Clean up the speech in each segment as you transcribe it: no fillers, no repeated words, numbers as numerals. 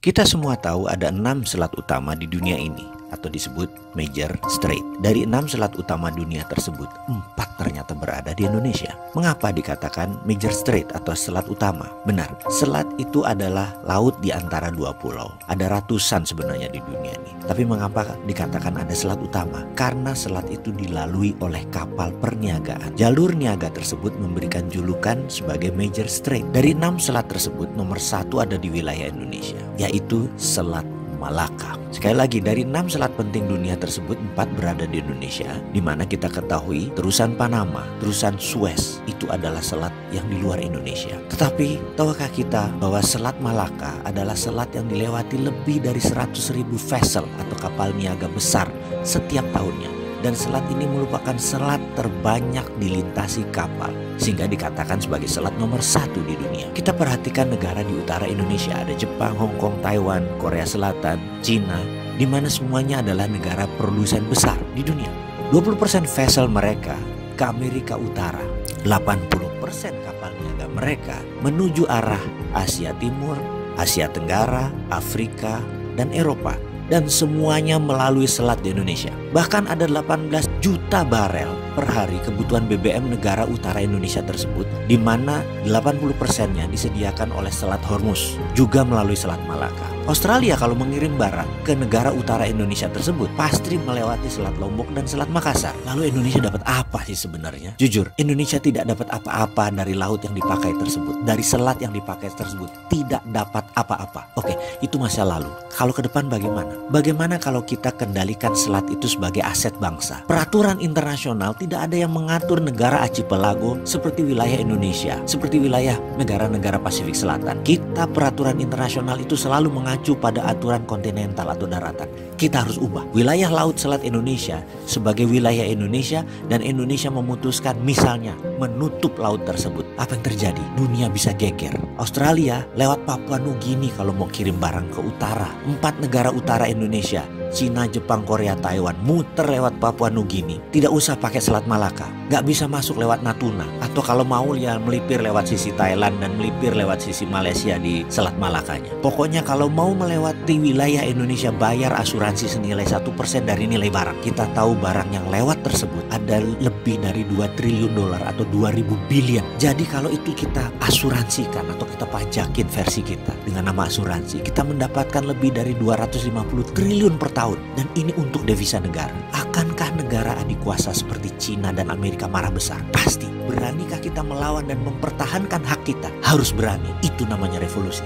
Kita semua tahu ada 6 selat utama di dunia ini, atau disebut Major Strait. Dari 6 selat utama dunia tersebut, 4 ternyata berada di Indonesia. Mengapa dikatakan Major Strait atau selat utama? Benar, selat itu adalah laut di antara dua pulau. Ada ratusan sebenarnya di dunia ini. Tapi mengapa dikatakan ada selat utama? Karena selat itu dilalui oleh kapal perniagaan. Jalur niaga tersebut memberikan julukan sebagai Major Strait. Dari 6 selat tersebut, nomor 1 ada di wilayah Indonesia, yaitu Selat Malaka. Sekali lagi, dari 6 selat penting dunia tersebut, 4 berada di Indonesia, di mana kita ketahui terusan Panama, terusan Suez itu adalah selat yang di luar Indonesia. Tetapi tahukah kita bahwa Selat Malaka adalah selat yang dilewati lebih dari 100.000 vessel atau kapal niaga besar setiap tahunnya. Dan selat ini merupakan selat terbanyak dilintasi kapal, sehingga dikatakan sebagai selat nomor 1 di dunia. Kita perhatikan negara di utara Indonesia, ada Jepang, Hong Kong, Taiwan, Korea Selatan, Cina, di mana semuanya adalah negara produsen besar di dunia. 20% vessel mereka ke Amerika Utara, 80% kapal niaga mereka menuju arah Asia Timur, Asia Tenggara, Afrika, dan Eropa. Dan semuanya melalui selat di Indonesia. Bahkan ada 18 juta barel per hari kebutuhan BBM negara utara Indonesia tersebut, di mana 80%-nya disediakan oleh Selat Hormuz, juga melalui Selat Malaka. Australia kalau mengirim barang ke negara utara Indonesia tersebut, pasti melewati Selat Lombok dan Selat Makassar. Lalu Indonesia dapat apa sih sebenarnya? Jujur, Indonesia tidak dapat apa-apa dari laut yang dipakai tersebut, dari selat yang dipakai tersebut, tidak dapat apa-apa. Oke, itu masa lalu. Kalau ke depan bagaimana? Bagaimana kalau kita kendalikan selat itu sebagai aset bangsa? Peraturan internasional tidak ada yang mengatur negara archipelago seperti wilayah Indonesia, seperti wilayah negara-negara Pasifik Selatan. Kita peraturan internasional itu selalu mengacu pada aturan kontinental atau daratan. Kita harus ubah wilayah laut selat Indonesia sebagai wilayah Indonesia, dan Indonesia memutuskan misalnya menutup laut tersebut. Apa yang terjadi? Dunia bisa geger. Australia lewat Papua Nugini kalau mau kirim barang ke utara. 4 negara utara Indonesia, Cina, Jepang, Korea, Taiwan, muter lewat Papua Nugini. Tidak usah pakai Selat Malaka. Gak bisa masuk lewat Natuna. Atau kalau mau ya melipir lewat sisi Thailand dan melipir lewat sisi Malaysia di Selat Malakanya. Pokoknya kalau mau melewati wilayah Indonesia, bayar asuransi senilai 1% dari nilai barang. Kita tahu barang yang lewat tersebut ada lebih dari 2 triliun dolar atau 2.000 billion. Jadi kalau itu kita asuransikan atau kita pajakin versi kita dengan nama asuransi, kita mendapatkan lebih dari 250 triliun per tahun. Dan ini untuk devisa negara. Akankah negara adik kuasa seperti Cina dan Amerika marah besar? Pasti. Beranikah kita melawan dan mempertahankan hak kita? Harus berani. Itu namanya revolusi.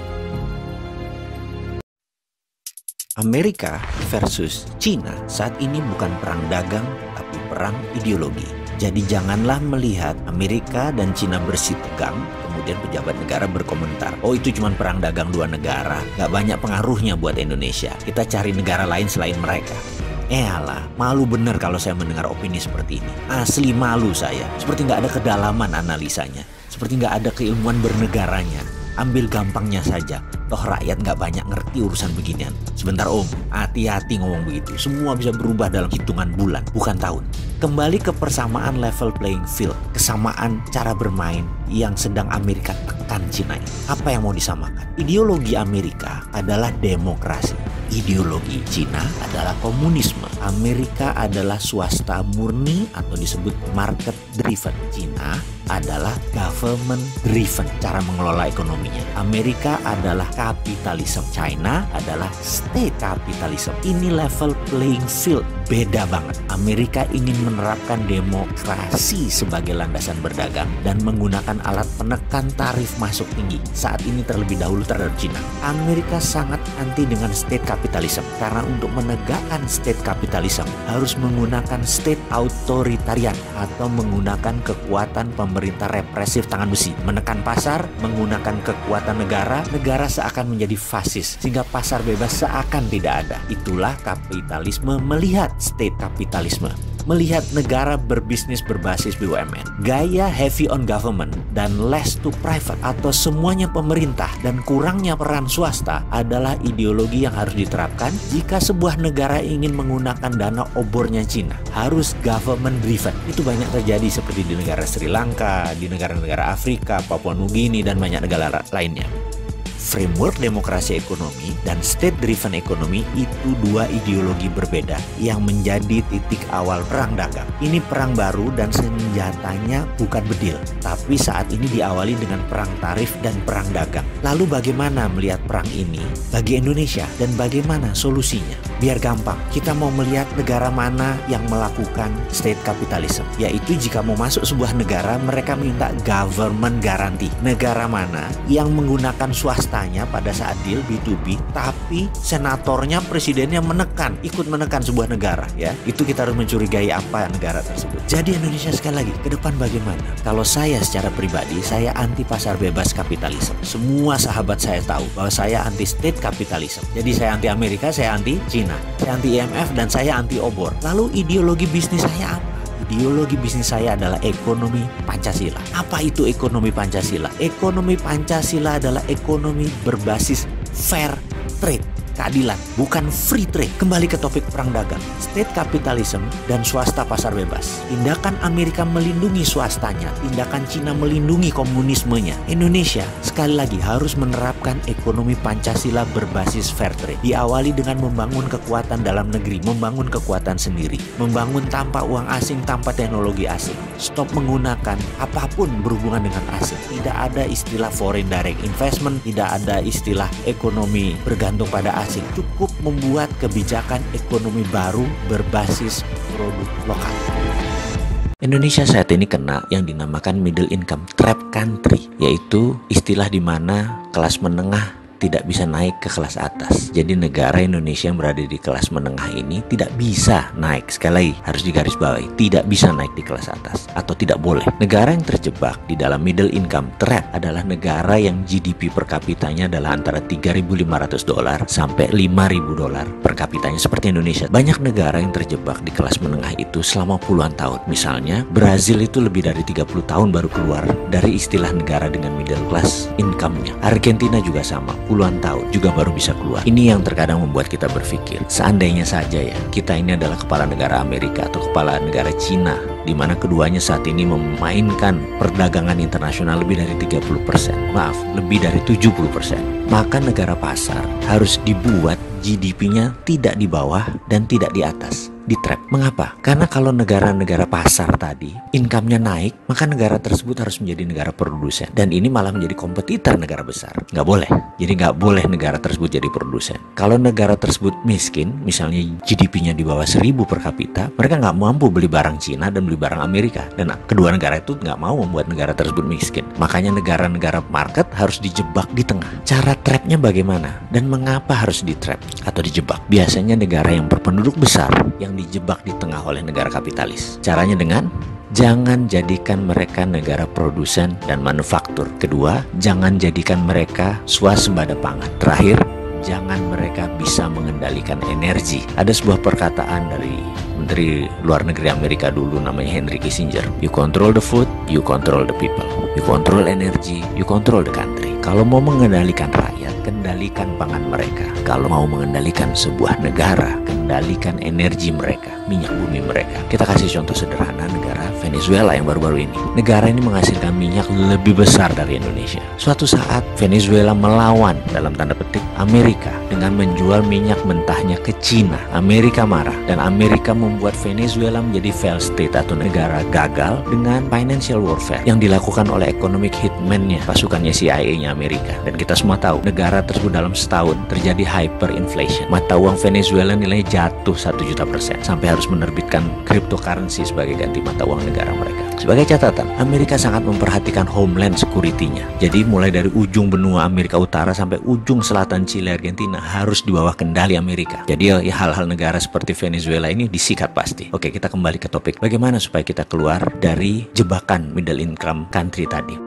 Amerika versus Cina saat ini bukan perang dagang, tapi perang ideologi. Jadi janganlah melihat Amerika dan Cina bersih tegang, kemudian pejabat negara berkomentar, oh itu cuma perang dagang 2 negara, gak banyak pengaruhnya buat Indonesia, kita cari negara lain selain mereka. Alah, malu bener kalau saya mendengar opini seperti ini. Asli malu saya, seperti gak ada kedalaman analisanya, seperti gak ada keilmuan bernegaranya. Ambil gampangnya saja, toh rakyat gak banyak ngerti urusan beginian. Sebentar om, hati-hati ngomong begitu. Semua bisa berubah dalam hitungan bulan, bukan tahun. Kembali ke persamaan level playing field, kesamaan cara bermain yang sedang Amerika tekan Cina ini. Apa yang mau disamakan? Ideologi Amerika adalah demokrasi. Ideologi Cina adalah komunisme. Amerika adalah swasta murni atau disebut market driven. Cina adalah government driven, cara mengelola ekonominya. Amerika adalah kapitalisme, China adalah state capitalism. Ini level playing field, beda banget. Amerika ingin menerapkan demokrasi sebagai landasan berdagang dan menggunakan alat penekan tarif masuk tinggi. Saat ini terlebih dahulu terhadap China. Amerika sangat anti dengan state capitalism karena untuk menegakkan state capitalism harus menggunakan state authoritarian atau menggunakan kekuatan pemerintah represif tangan besi, menekan pasar, menggunakan kekuatan negara seakan menjadi fasis, sehingga pasar bebas seakan tidak ada. Itulah kapitalisme melihat state kapitalisme. Melihat negara berbisnis berbasis BUMN, gaya heavy on government dan less to private atau semuanya pemerintah dan kurangnya peran swasta adalah ideologi yang harus diterapkan jika sebuah negara ingin menggunakan dana obornya Cina. Harus government driven. Itu banyak terjadi seperti di negara Sri Lanka, di negara-negara Afrika, Papua Nugini, dan banyak negara lainnya. framework demokrasi ekonomi dan state-driven ekonomi itu dua ideologi berbeda yang menjadi titik awal perang dagang. Ini perang baru dan senjatanya bukan bedil, tapi saat ini diawali dengan perang tarif dan perang dagang. Lalu bagaimana melihat perang ini bagi Indonesia dan bagaimana solusinya? Biar gampang, kita mau melihat negara mana yang melakukan state capitalism, yaitu jika mau masuk sebuah negara mereka minta government guarantee. Negara mana yang menggunakan swastanya pada saat deal B2B, tapi senatornya, presidennya ikut menekan sebuah negara, ya. Itu kita harus mencurigai apa negara tersebut. Jadi Indonesia sekali lagi ke depan bagaimana? Kalau saya secara pribadi, saya anti pasar bebas kapitalisme. Semua sahabat saya tahu bahwa saya anti state capitalism. Jadi saya anti Amerika, saya anti Cina, saya anti IMF, dan saya anti obor. Lalu ideologi bisnis saya apa? Ideologi bisnis saya adalah ekonomi Pancasila. Apa itu ekonomi Pancasila? Ekonomi Pancasila adalah ekonomi berbasis fair trade, keadilan, bukan free trade. Kembali ke topik perang dagang, state capitalism dan swasta pasar bebas. Tindakan Amerika melindungi swastanya, tindakan Cina melindungi komunismenya. Indonesia sekali lagi harus menerapkan ekonomi Pancasila berbasis fair trade. Diawali dengan membangun kekuatan dalam negeri, membangun kekuatan sendiri, membangun tanpa uang asing, tanpa teknologi asing. Stop menggunakan apapun berhubungan dengan asing. Tidak ada istilah foreign direct investment, tidak ada istilah ekonomi bergantung pada asing. Cukup membuat kebijakan ekonomi baru berbasis produk lokal. Indonesia saat ini kena yang dinamakan middle income trap country, yaitu istilah di mana kelas menengah tidak bisa naik ke kelas atas. Jadi negara Indonesia yang berada di kelas menengah ini tidak bisa naik. Sekali lagi harus digarisbawahi, tidak bisa naik di kelas atas atau tidak boleh. Negara yang terjebak di dalam middle income trap adalah negara yang GDP per kapitanya adalah antara $3.500 sampai $5.000 per kapitanya seperti Indonesia. Banyak negara yang terjebak di kelas menengah itu selama puluhan tahun. Misalnya Brazil itu lebih dari 30 tahun baru keluar dari istilah negara dengan middle class income-nya. Argentina juga sama, puluhan tahun juga baru bisa keluar. Ini yang terkadang membuat kita berpikir, seandainya saja ya kita ini adalah kepala negara Amerika atau kepala negara Cina, di mana keduanya saat ini memainkan perdagangan internasional lebih dari 30%, lebih dari 70%. Maka negara pasar harus dibuat GDP-nya tidak di bawah dan tidak di atas, di trap. Mengapa? Karena kalau negara-negara pasar tadi income-nya naik, maka negara tersebut harus menjadi negara produsen, dan ini malah menjadi kompetitor negara besar. Nggak boleh. Jadi nggak boleh negara tersebut jadi produsen. Kalau negara tersebut miskin, misalnya GDP-nya di bawah 1.000 per kapita, mereka nggak mampu beli barang Cina dan beli barang Amerika, dan kedua negara itu nggak mau membuat negara tersebut miskin. Makanya negara-negara market harus dijebak di tengah. Cara trapnya bagaimana dan mengapa harus di trap atau dijebak? Biasanya negara yang berpenduduk besar yang dijebak di tengah oleh negara kapitalis. Caranya dengan jangan jadikan mereka negara produsen dan manufaktur. Kedua, jangan jadikan mereka swasembada pangan. Terakhir, jangan mereka bisa mengendalikan energi. Ada sebuah perkataan dari Menteri Luar Negeri Amerika dulu namanya Henry Kissinger. You control the food, you control the people. You control energy, you control the country. Kalau mau mengendalikan rakyat, kendalikan pangan mereka. Kalau mau mengendalikan sebuah negara, kendalikan energi mereka, minyak bumi mereka. Kita kasih contoh sederhana negara Venezuela yang baru-baru ini. Negara ini menghasilkan minyak lebih besar dari Indonesia. Suatu saat Venezuela melawan dalam tanda petik Amerika dengan menjual minyak mentahnya ke Cina. Amerika marah dan Amerika membuat Venezuela menjadi failed state atau negara gagal dengan financial warfare yang dilakukan oleh economic hitman-nya, pasukannya CIA-nya Amerika. Dan kita semua tahu negara tersebut dalam setahun terjadi hyperinflation. Mata uang Venezuela nilainya jatuh 1.000.000% sampai harus menerbitkan cryptocurrency sebagai ganti mata uang negara mereka. Sebagai catatan, Amerika sangat memperhatikan homeland security-nya. Jadi mulai dari ujung benua Amerika Utara sampai ujung selatan Chile, Argentina harus di bawah kendali Amerika. Jadi ya hal-hal negara seperti Venezuela ini disikat pasti. Oke, kita kembali ke topik. Bagaimana supaya kita keluar dari jebakan middle income country tadi?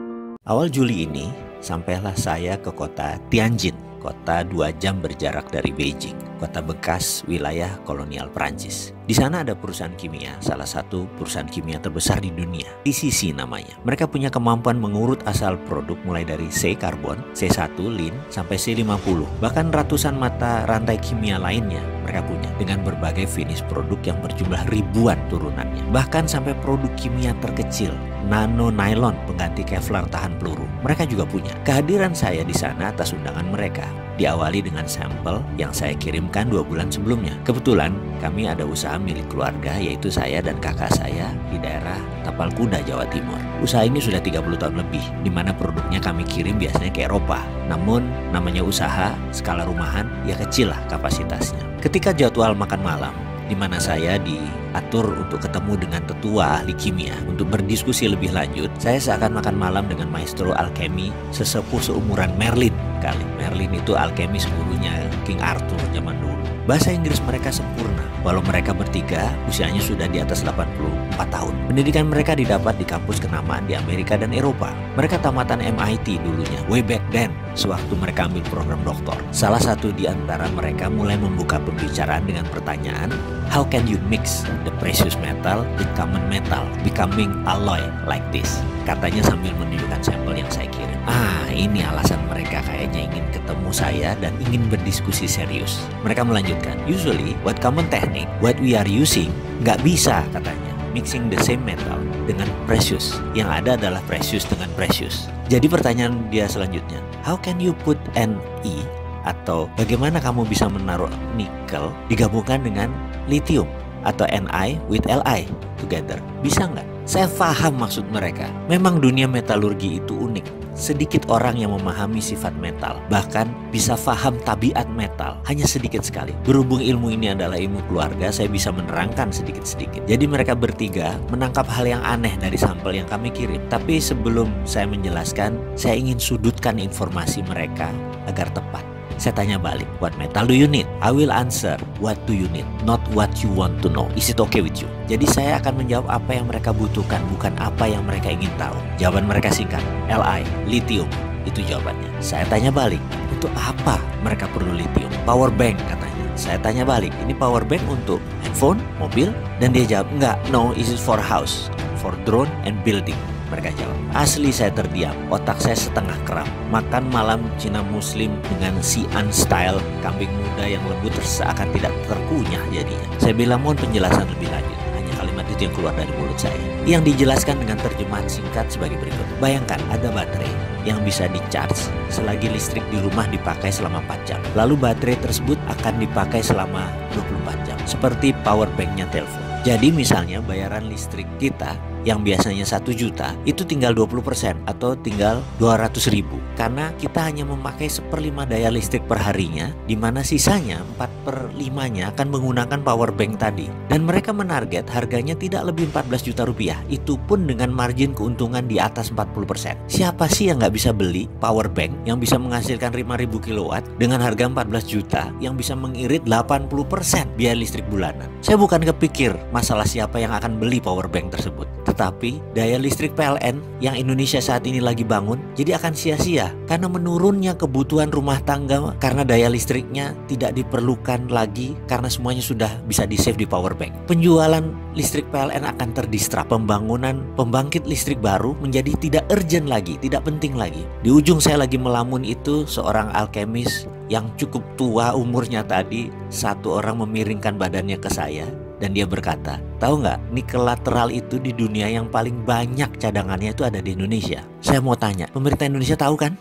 Awal Juli ini sampailah saya ke kota Tianjin, kota 2 jam berjarak dari Beijing, kota bekas wilayah kolonial Prancis. Di sana ada perusahaan kimia, salah satu perusahaan kimia terbesar di dunia, TCC namanya. Mereka punya kemampuan mengurut asal produk mulai dari C karbon, C1, lin, sampai C50. Bahkan ratusan mata rantai kimia lainnya mereka punya dengan berbagai finish produk yang berjumlah ribuan turunannya. Bahkan sampai produk kimia terkecil nano nylon pengganti Kevlar tahan peluru. Mereka juga punya. Kehadiran saya di sana atas undangan mereka. Diawali dengan sampel yang saya kirimkan 2 bulan sebelumnya. Kebetulan kami ada usaha milik keluarga, yaitu saya dan kakak saya di daerah Tapal Kuda, Jawa Timur. Usaha ini sudah 30 tahun lebih, di mana produknya kami kirim biasanya ke Eropa. Namun namanya usaha skala rumahan, ya kecil lah kapasitasnya. Ketika jadwal makan malam, di mana saya diatur untuk ketemu dengan tetua ahli kimia untuk berdiskusi lebih lanjut, saya seakan makan malam dengan maestro alkemi sesepuh seumuran Merlin kali. Merlin itu alkemis gurunya King Arthur zaman dulu. Bahasa Inggris mereka sempurna, walau mereka bertiga usianya sudah di atas 84 tahun. Pendidikan mereka didapat di kampus kenamaan di Amerika dan Eropa. Mereka tamatan MIT dulunya, way back then, sewaktu mereka ambil program doktor. Salah satu di antara mereka mulai membuka pembicaraan dengan pertanyaan, how can you mix the precious metal with common metal, becoming alloy like this? Katanya sambil menunjukkan sampel yang saya kirim. Ini alasan mereka kayaknya ingin ketemu saya dan ingin berdiskusi serius. Mereka melanjutkan, usually what common technique, what we are using, nggak bisa katanya mixing the same metal dengan precious. Yang ada adalah precious dengan precious. Jadi pertanyaan dia selanjutnya, how can you put Ne atau bagaimana kamu bisa menaruh nikel digabungkan dengan lithium atau Ni with Li together? Bisa nggak? Saya paham maksud mereka. Memang dunia metalurgi itu unik. Sedikit orang yang memahami sifat metal, bahkan bisa paham tabiat metal, hanya sedikit sekali. Berhubung ilmu ini adalah ilmu keluarga, saya bisa menerangkan sedikit-sedikit. Jadi mereka bertiga menangkap hal yang aneh dari sampel yang kami kirim. Tapi sebelum saya menjelaskan, saya ingin sudutkan informasi mereka agar tepat. Saya tanya balik, what metal do you need? I will answer, what do you need? Not what you want to know. Is it okay with you? Jadi saya akan menjawab apa yang mereka butuhkan, bukan apa yang mereka ingin tahu. Jawaban mereka singkat, Li, lithium. Itu jawabannya. Saya tanya balik, untuk apa mereka perlu lithium? Power bank katanya. Saya tanya balik, ini power bank untuk handphone, mobil? Dan dia jawab, enggak, no, this is for house, for drone and building. Mereka jawab. Asli saya terdiam, otak saya setengah kram. Makan malam Cina Muslim dengan Xi'an style, kambing muda yang lembut seakan tidak terkunyah jadinya. Saya bilang mohon penjelasan lebih lanjut. Hanya kalimat itu yang keluar dari mulut saya, yang dijelaskan dengan terjemahan singkat sebagai berikut. Bayangkan ada baterai yang bisa di-charge selagi listrik di rumah dipakai selama 4 jam. Lalu baterai tersebut akan dipakai selama 24 jam, seperti power banknya telepon. Jadi misalnya bayaran listrik kita yang biasanya 1 juta itu tinggal 20% atau tinggal 200.000 karena kita hanya memakai 1/5 daya listrik per harinya, di mana sisanya 4/5-nya akan menggunakan power bank tadi. Dan mereka menarget harganya tidak lebih 14 juta rupiah, itu pun dengan margin keuntungan di atas 40%. Siapa sih yang nggak bisa beli power bank yang bisa menghasilkan 5.000 kilowatt dengan harga 14 juta yang bisa mengirit 80% biaya listrik bulanan? Saya bukan kepikir masalah siapa yang akan beli power bank tersebut, tetapi daya listrik PLN yang Indonesia saat ini lagi bangun jadi akan sia-sia karena menurunnya kebutuhan rumah tangga karena daya listriknya tidak diperlukan lagi karena semuanya sudah bisa di-save di power bank. Penjualan listrik PLN akan terdistrap, pembangunan pembangkit listrik baru menjadi tidak urgent lagi, tidak penting lagi. Di ujung saya lagi melamun itu seorang alkemis yang cukup tua umurnya tadi, satu orang memiringkan badannya ke saya. Dan dia berkata, tahu nggak, nikel lateral itu di dunia yang paling banyak cadangannya itu ada di Indonesia. Saya mau tanya, pemerintah Indonesia tahu kan?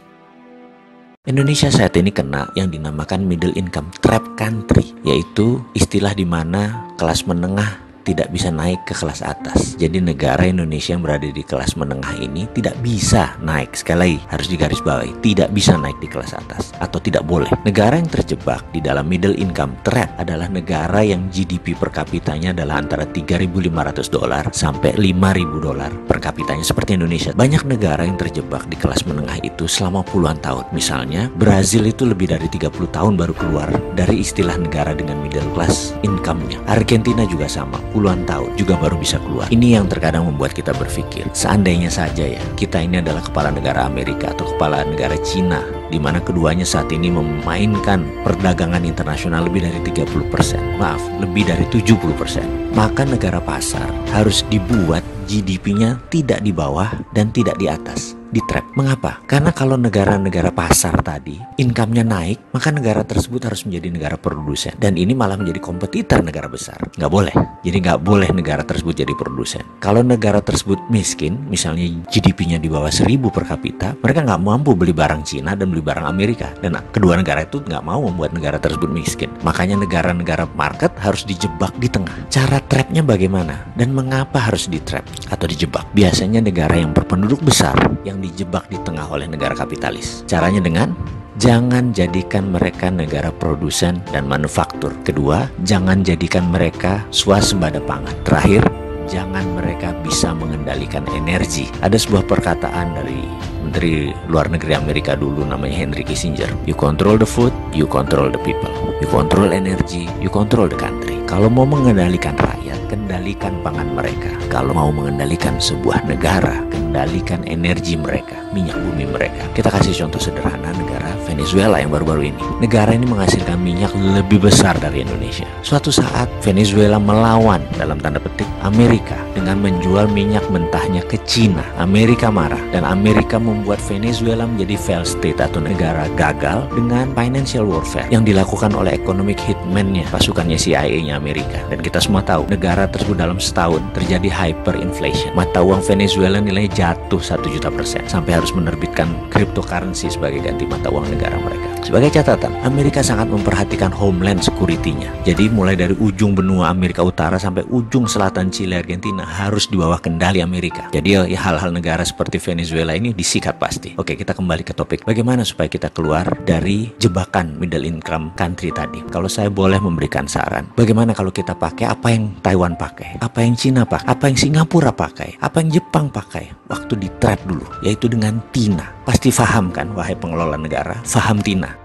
Indonesia saat ini kena yang dinamakan middle income trap country, yaitu istilah di mana kelas menengah tidak bisa naik ke kelas atas. Jadi negara Indonesia yang berada di kelas menengah ini tidak bisa naik. Sekali lagi harus digarisbawahi, tidak bisa naik di kelas atas atau tidak boleh. Negara yang terjebak di dalam middle income trap adalah negara yang GDP per kapitanya adalah antara $3.500 sampai $5.000 per kapitanya seperti Indonesia. Banyak negara yang terjebak di kelas menengah itu selama puluhan tahun. Misalnya Brazil itu lebih dari 30 tahun baru keluar dari istilah negara dengan middle class income-nya. Argentina juga sama, puluhan tahun juga baru bisa keluar. Ini yang terkadang membuat kita berpikir, seandainya saja ya kita ini adalah kepala negara Amerika atau kepala negara Cina, di mana keduanya saat ini memainkan perdagangan internasional lebih dari 30%, maaf, lebih dari 70%. Maka negara pasar harus dibuat GDP-nya tidak di bawah dan tidak di atas. di trap. Mengapa? Karena kalau negara-negara pasar tadi income-nya naik, maka negara tersebut harus menjadi negara produsen, dan ini malah menjadi kompetitor negara besar. Nggak boleh. Jadi nggak boleh negara tersebut jadi produsen. Kalau negara tersebut miskin, misalnya GDP-nya di bawah 1000 per kapita, mereka nggak mampu beli barang Cina dan beli barang Amerika, dan kedua negara itu nggak mau membuat negara tersebut miskin. Makanya negara-negara market harus dijebak di tengah. Cara trapnya bagaimana dan mengapa harus di trap atau dijebak? Biasanya negara yang berpenduduk besar yang dijebak di tengah oleh negara kapitalis. Caranya dengan jangan jadikan mereka negara produsen dan manufaktur. Kedua, jangan jadikan mereka swasembada pangan. Terakhir, jangan mereka bisa mengendalikan energi. Ada sebuah perkataan dari Menteri Luar Negeri Amerika dulu namanya Henry Kissinger. You control the food, you control the people. You control energy, you control the country. Kalau mau mengendalikan rakyat, kendalikan pangan mereka. Kalau mau mengendalikan sebuah negara, kendalikan energi mereka, minyak bumi mereka. Kita kasih contoh sederhana negara Venezuela yang baru-baru ini. Negara ini menghasilkan minyak lebih besar dari Indonesia. Suatu saat Venezuela melawan dalam tanda petik Amerika dengan menjual minyak mentahnya ke Cina. Amerika marah dan Amerika membuat Venezuela menjadi failed state atau negara gagal dengan financial warfare yang dilakukan oleh economic hitman-nya, pasukannya CIA-nya Amerika. Dan kita semua tahu negara tersebut dalam setahun terjadi hyperinflation. Mata uang Venezuela nilainya jatuh 1.000.000% sampai harus menerbitkan cryptocurrency sebagai ganti mata uang negara mereka. Sebagai catatan, Amerika sangat memperhatikan homeland security-nya. Jadi mulai dari ujung benua Amerika Utara sampai ujung selatan Chile, Argentina harus di bawah kendali Amerika. Jadi ya hal-hal negara seperti Venezuela ini disikat pasti. Oke, kita kembali ke topik. Bagaimana supaya kita keluar dari jebakan middle income country tadi? Kalau saya boleh memberikan saran, bagaimana kalau kita pakai apa yang Taiwan pakai, apa yang Cina pakai, apa yang Singapura pakai, apa yang Jepang pakai waktu di trap dulu, yaitu dengan TINA. Pasti paham kan, wahai pengelola negara, paham TINA.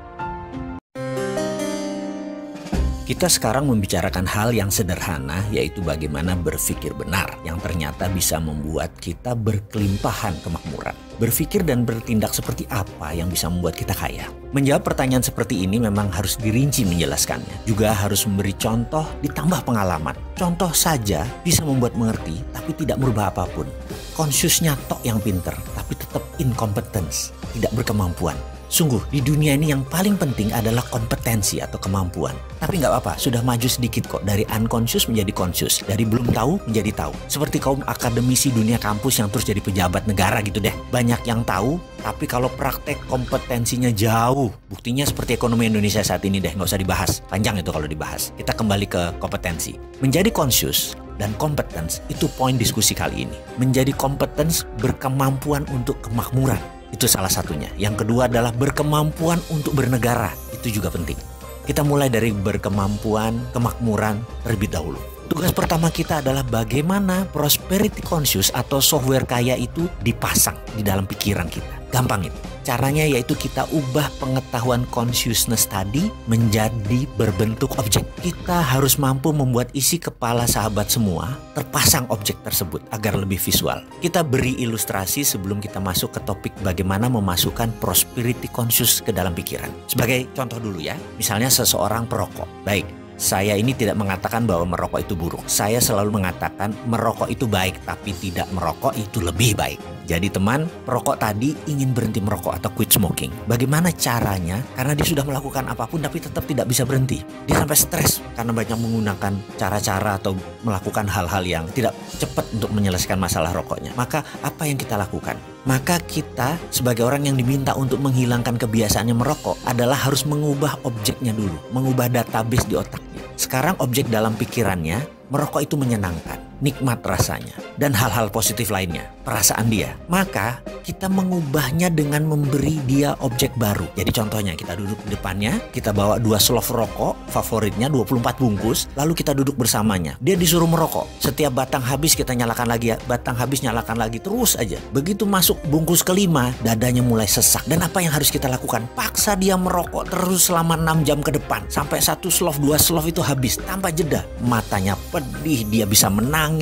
Kita sekarang membicarakan hal yang sederhana, yaitu bagaimana berpikir benar, yang ternyata bisa membuat kita berkelimpahan kemakmuran. Berpikir dan bertindak seperti apa yang bisa membuat kita kaya? Menjawab pertanyaan seperti ini memang harus dirinci menjelaskannya. Juga harus memberi contoh ditambah pengalaman. Contoh saja bisa membuat mengerti, tapi tidak merubah apapun. Konsiusnya tok yang pinter, tapi tetap incompetence, tidak berkemampuan. Sungguh, di dunia ini yang paling penting adalah kompetensi atau kemampuan. Tapi nggak apa-apa, sudah maju sedikit kok. Dari unconscious menjadi conscious. Dari belum tahu menjadi tahu. Seperti kaum akademisi dunia kampus yang terus jadi pejabat negara gitu deh. Banyak yang tahu, tapi kalau praktek kompetensinya jauh. Buktinya seperti ekonomi Indonesia saat ini deh, nggak usah dibahas. Panjang itu kalau dibahas. Kita kembali ke kompetensi. Menjadi conscious dan competence itu poin diskusi kali ini. Menjadi competence berkemampuan untuk kemakmuran. Itu salah satunya. Yang kedua adalah berkemampuan untuk bernegara. Itu juga penting. Kita mulai dari berkemampuan, kemakmuran terlebih dahulu. Tugas pertama kita adalah bagaimana prosperity conscious atau software kaya itu dipasang di dalam pikiran kita. Gampang itu. Caranya yaitu kita ubah pengetahuan consciousness tadi menjadi berbentuk objek. Kita harus mampu membuat isi kepala sahabat semua terpasang objek tersebut agar lebih visual. Kita beri ilustrasi sebelum kita masuk ke topik bagaimana memasukkan prosperity conscious ke dalam pikiran. Sebagai contoh dulu ya, misalnya seseorang perokok. Baik, saya ini tidak mengatakan bahwa merokok itu buruk. Saya selalu mengatakan merokok itu baik, tapi tidak merokok itu lebih baik. Jadi teman, perokok tadi ingin berhenti merokok atau quit smoking. Bagaimana caranya? Karena dia sudah melakukan apapun tapi tetap tidak bisa berhenti. Dia sampai stres karena banyak menggunakan cara-cara atau melakukan hal-hal yang tidak cepat untuk menyelesaikan masalah rokoknya. Maka apa yang kita lakukan? Maka kita sebagai orang yang diminta untuk menghilangkan kebiasaannya merokok adalah harus mengubah objeknya dulu. Mengubah database di otaknya. Sekarang objek dalam pikirannya, merokok itu menyenangkan. Nikmat rasanya, dan hal-hal positif lainnya, perasaan dia. Maka kita mengubahnya dengan memberi dia objek baru. Jadi contohnya kita duduk di depannya, kita bawa 2 slof rokok favoritnya 24 bungkus, lalu kita duduk bersamanya. Dia disuruh merokok. Setiap batang habis kita nyalakan lagi ya, batang habis nyalakan lagi, terus aja. Begitu masuk bungkus kelima, dadanya mulai sesak. Dan apa yang harus kita lakukan? Paksa dia merokok terus selama 6 jam ke depan, sampai 1 slof 2 slof itu habis tanpa jeda. Matanya pedih, dia bisa menang,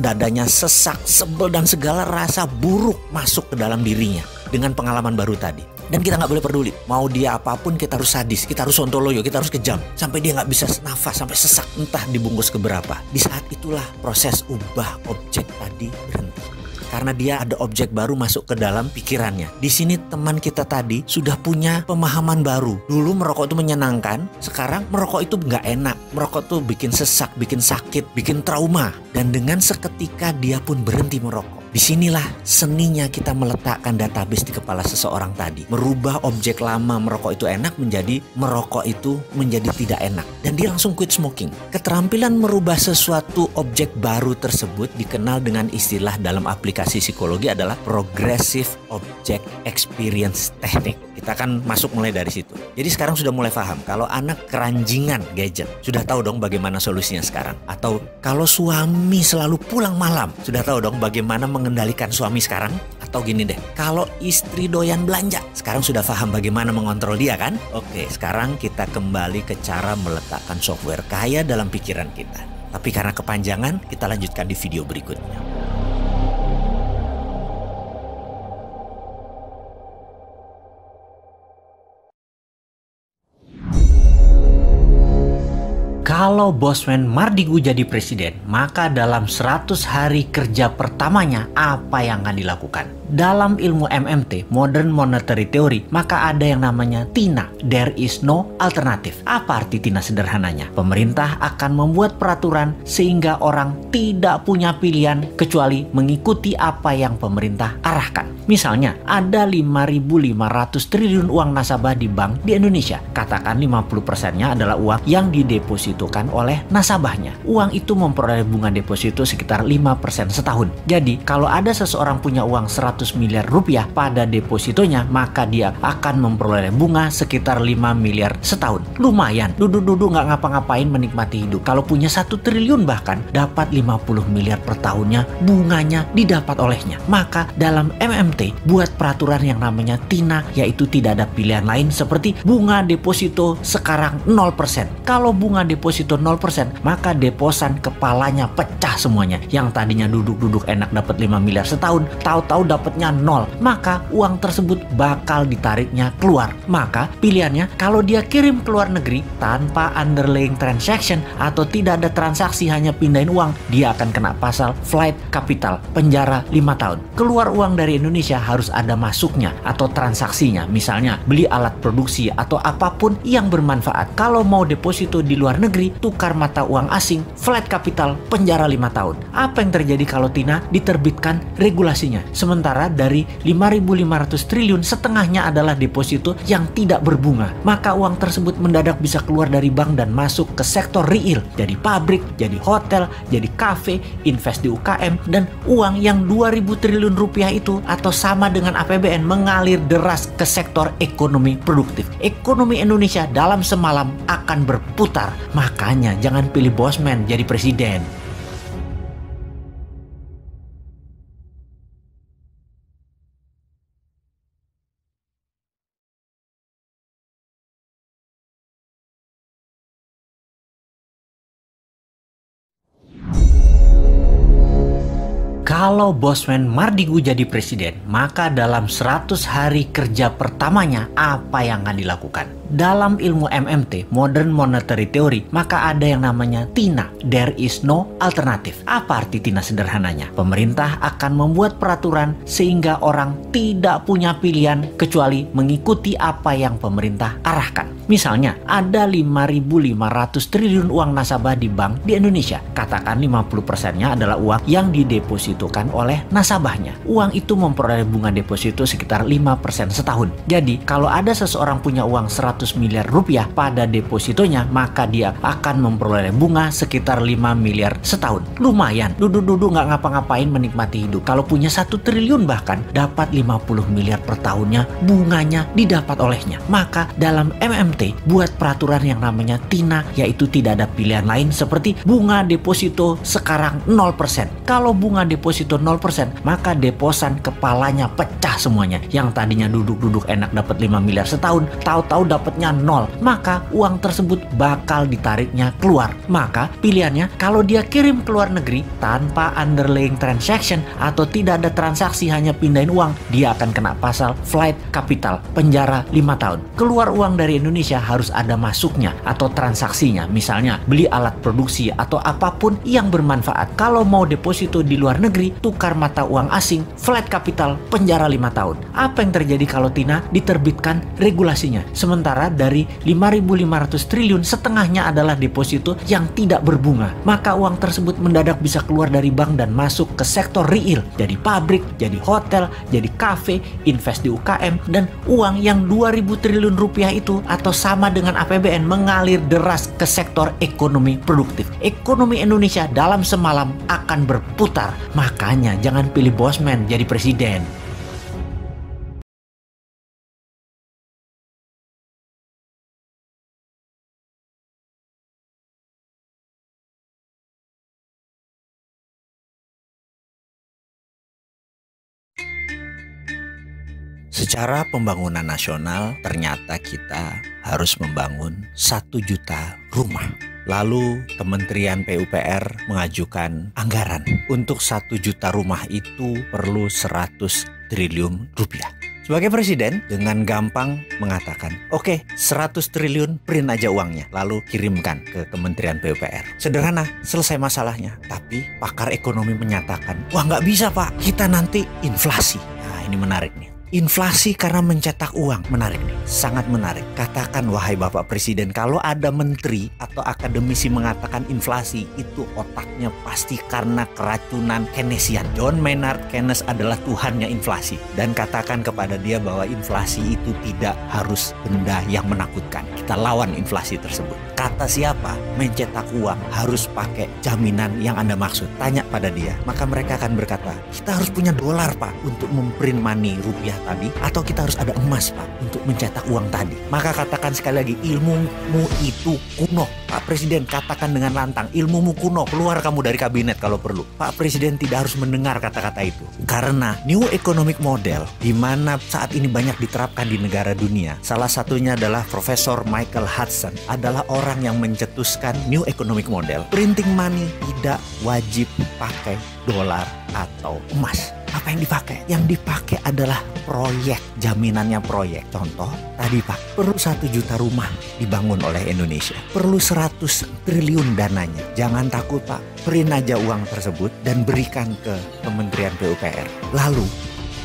dadanya sesak, sebel dan segala rasa buruk masuk ke dalam dirinya dengan pengalaman baru tadi. Dan kita nggak boleh peduli, mau dia apapun kita harus sadis, kita harus sontoloyo, kita harus kejam sampai dia nggak bisa nafas, sampai sesak entah dibungkus keberapa. Di saat itulah proses ubah objek tadi berhenti. karena dia ada objek baru masuk ke dalam pikirannya. Di sini teman kita tadi sudah punya pemahaman baru. Dulu merokok itu menyenangkan, sekarang merokok itu nggak enak. Merokok tuh bikin sesak, bikin sakit, bikin trauma. Dan dengan seketika dia pun berhenti merokok. Disinilah seninya kita meletakkan database di kepala seseorang tadi. Merubah objek lama merokok itu enak menjadi merokok itu menjadi tidak enak. Dan dia langsung quit smoking. Keterampilan merubah sesuatu objek baru tersebut dikenal dengan istilah dalam aplikasi psikologi adalah Progressive Object Experience Technique. Kita akan masuk mulai dari situ. Jadi sekarang sudah mulai paham kalau anak keranjingan gadget. Sudah tahu dong bagaimana solusinya sekarang. Atau kalau suami selalu pulang malam. Sudah tahu dong bagaimana mengendalikan suami sekarang. Atau gini deh, kalau istri doyan belanja. Sekarang sudah paham bagaimana mengontrol dia kan? Oke, sekarang kita kembali ke cara meletakkan software kaya dalam pikiran kita. Tapi karena kepanjangan, kita lanjutkan di video berikutnya. Kalau Bosman Mardigu jadi presiden, maka dalam 100 hari kerja pertamanya apa yang akan dilakukan? Dalam ilmu MMT, Modern Monetary Theory, maka ada yang namanya TINA, There is no alternative. Apa arti TINA sederhananya? Pemerintah akan membuat peraturan sehingga orang tidak punya pilihan kecuali mengikuti apa yang pemerintah arahkan. Misalnya, ada 5.500 triliun uang nasabah di bank di Indonesia. Katakan 50%-nya adalah uang yang didepositokan oleh nasabahnya. Uang itu memperoleh bunga deposito sekitar 5% setahun. Jadi, kalau ada seseorang punya uang 100 miliar rupiah pada depositonya, maka dia akan memperoleh bunga sekitar 5 miliar setahun. Lumayan, duduk-duduk nggak ngapa-ngapain menikmati hidup. Kalau punya 1 triliun bahkan, dapat 50 miliar per tahunnya, bunganya didapat olehnya. Maka dalam MMT, buat peraturan yang namanya TINA, yaitu tidak ada pilihan lain seperti bunga deposito sekarang 0%. Kalau bunga deposito 0%, maka deposan kepalanya pecah semuanya. Yang tadinya duduk-duduk enak dapat 5 miliar setahun, tahu-tahu dapatnya 0. Maka uang tersebut bakal ditariknya keluar. Maka pilihannya kalau dia kirim ke luar negeri tanpa underlying transaction atau tidak ada transaksi hanya pindahin uang, dia akan kena pasal flight capital, penjara 5 tahun. Keluar uang dari Indonesia harus ada masuknya atau transaksinya. Misalnya beli alat produksi atau apapun yang bermanfaat. Kalau mau deposito di luar negeri, tukar mata uang asing, flight capital, penjara 5 tahun. Apa yang terjadi kalau TINA diterbitkan regulasinya? Sementara dari 5.500 triliun, setengahnya adalah deposito yang tidak berbunga. Maka uang tersebut mendadak bisa keluar dari bank dan masuk ke sektor real. Jadi pabrik, jadi hotel, jadi kafe, invest di UKM, dan uang yang 2.000 triliun rupiah itu atau sama dengan APBN mengalir deras ke sektor ekonomi produktif. Ekonomi Indonesia dalam semalam akan berputar. Makanya jangan pilih Bosman jadi presiden. Kalau Bosman Mardigu jadi presiden, maka dalam 100 hari kerja pertamanya apa yang akan dilakukan? Dalam ilmu MMT, Modern Monetary Theory, maka ada yang namanya TINA, There is no alternative. Apa arti TINA sederhananya? Pemerintah akan membuat peraturan sehingga orang tidak punya pilihan kecuali mengikuti apa yang pemerintah arahkan. Misalnya, ada 5.500 triliun uang nasabah di bank di Indonesia. Katakan 50%-nya adalah uang yang didepositokan oleh nasabahnya. Uang itu memperoleh bunga deposito sekitar 5% setahun. Jadi, kalau ada seseorang punya uang 100 miliar rupiah pada depositonya, maka dia akan memperoleh bunga sekitar 5 miliar setahun. Lumayan, duduk-duduk nggak ngapa-ngapain menikmati hidup. Kalau punya 1 triliun bahkan, dapat 50 miliar per tahunnya, bunganya didapat olehnya. Maka dalam MMT, buat peraturan yang namanya TINA, yaitu tidak ada pilihan lain seperti bunga deposito sekarang 0%. Kalau bunga deposito 0%, maka deposan kepalanya pecah semuanya. Yang tadinya duduk-duduk enak dapat 5 miliar setahun, tahu-tahu dapat dapatnya 0, maka uang tersebut bakal ditariknya keluar. Maka pilihannya kalau dia kirim ke luar negeri tanpa underlying transaction atau tidak ada transaksi hanya pindahin uang, dia akan kena pasal flight capital, penjara 5 tahun. Keluar uang dari Indonesia harus ada masuknya atau transaksinya, misalnya beli alat produksi atau apapun yang bermanfaat. Kalau mau deposito di luar negeri, tukar mata uang asing, flight capital, penjara 5 tahun. Apa yang terjadi kalau Tina diterbitkan regulasinya? Sementara dari 5.500 triliun, setengahnya adalah deposito yang tidak berbunga. Maka uang tersebut mendadak bisa keluar dari bank dan masuk ke sektor real. Jadi pabrik, jadi hotel, jadi kafe, invest di UKM, dan uang yang 2.000 triliun rupiah itu atau sama dengan APBN mengalir deras ke sektor ekonomi produktif. Ekonomi Indonesia dalam semalam akan berputar. Makanya jangan pilih bosman jadi presiden. Secara pembangunan nasional, ternyata kita harus membangun 1 juta rumah. Lalu Kementerian PUPR mengajukan anggaran untuk 1 juta rumah itu perlu 100 triliun rupiah. Sebagai presiden dengan gampang mengatakan, oke, 100 triliun print aja uangnya, lalu kirimkan ke Kementerian PUPR. Sederhana, selesai masalahnya. Tapi pakar ekonomi menyatakan, wah nggak bisa Pak, kita nanti inflasi. Nah ini menarik nih. Inflasi karena mencetak uang, menarik nih, sangat menarik. Katakan wahai Bapak Presiden, kalau ada menteri atau akademisi mengatakan inflasi, itu otaknya pasti karena keracunan Keynesian. John Maynard Keynes adalah tuhannya inflasi. Dan katakan kepada dia bahwa inflasi itu tidak harus benda yang menakutkan. Kita lawan inflasi tersebut. Kata siapa? Mencetak uang harus pakai jaminan yang Anda maksud. Tanya pada dia, maka mereka akan berkata, kita harus punya dolar Pak untuk memprint money rupiah tadi, atau kita harus ada emas Pak untuk mencetak uang tadi. Maka katakan sekali lagi, ilmumu itu kuno. Pak Presiden katakan dengan lantang, ilmumu kuno, keluar kamu dari kabinet kalau perlu. Pak Presiden tidak harus mendengar kata-kata itu. Karena New Economic Model, di mana saat ini banyak diterapkan di negara dunia, salah satunya adalah Profesor Michael Hudson, adalah orang yang mencetuskan New Economic Model. Printing money tidak wajib pakai dolar atau emas. Apa yang dipakai? Yang dipakai adalah proyek, jaminannya proyek. Contoh, tadi Pak, perlu 1 juta rumah dibangun oleh Indonesia. Perlu 100 triliun dananya. Jangan takut Pak, print aja uang tersebut dan berikan ke Kementerian PUPR. Lalu,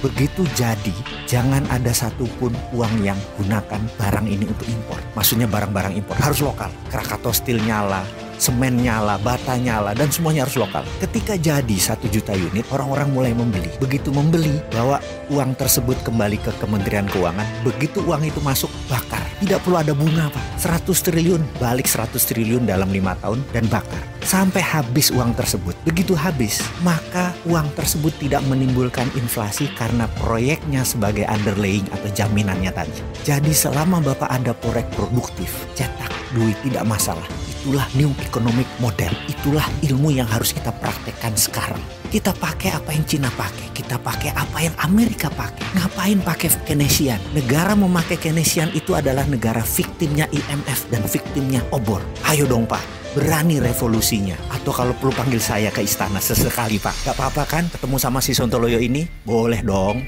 begitu jadi, jangan ada satupun uang yang gunakan barang ini untuk impor. Maksudnya barang-barang impor harus lokal. Krakatau Steel nyala, semen nyala, bata nyala, dan semuanya harus lokal. Ketika jadi 1 juta unit, orang-orang mulai membeli. Begitu membeli, bawa uang tersebut kembali ke Kementerian Keuangan. Begitu uang itu masuk, bakar. Tidak perlu ada bunga Pak. 100 triliun, balik 100 triliun dalam 5 tahun dan bakar. Sampai habis uang tersebut. Begitu habis, maka uang tersebut tidak menimbulkan inflasi karena proyeknya sebagai underlying atau jaminannya tadi. Jadi selama Bapak ada proyek produktif, cetak duit tidak masalah. Itulah New Economic Model. Itulah ilmu yang harus kita praktekkan sekarang. Kita pakai apa yang Cina pakai. Kita pakai apa yang Amerika pakai. Ngapain pakai Keynesian? Negara memakai Keynesian itu adalah negara viktimnya IMF dan viktimnya obor. Ayo dong Pak, berani revolusinya. Atau kalau perlu panggil saya ke istana sesekali Pak. Gak apa-apa kan ketemu sama si Sontoloyo ini? Boleh dong.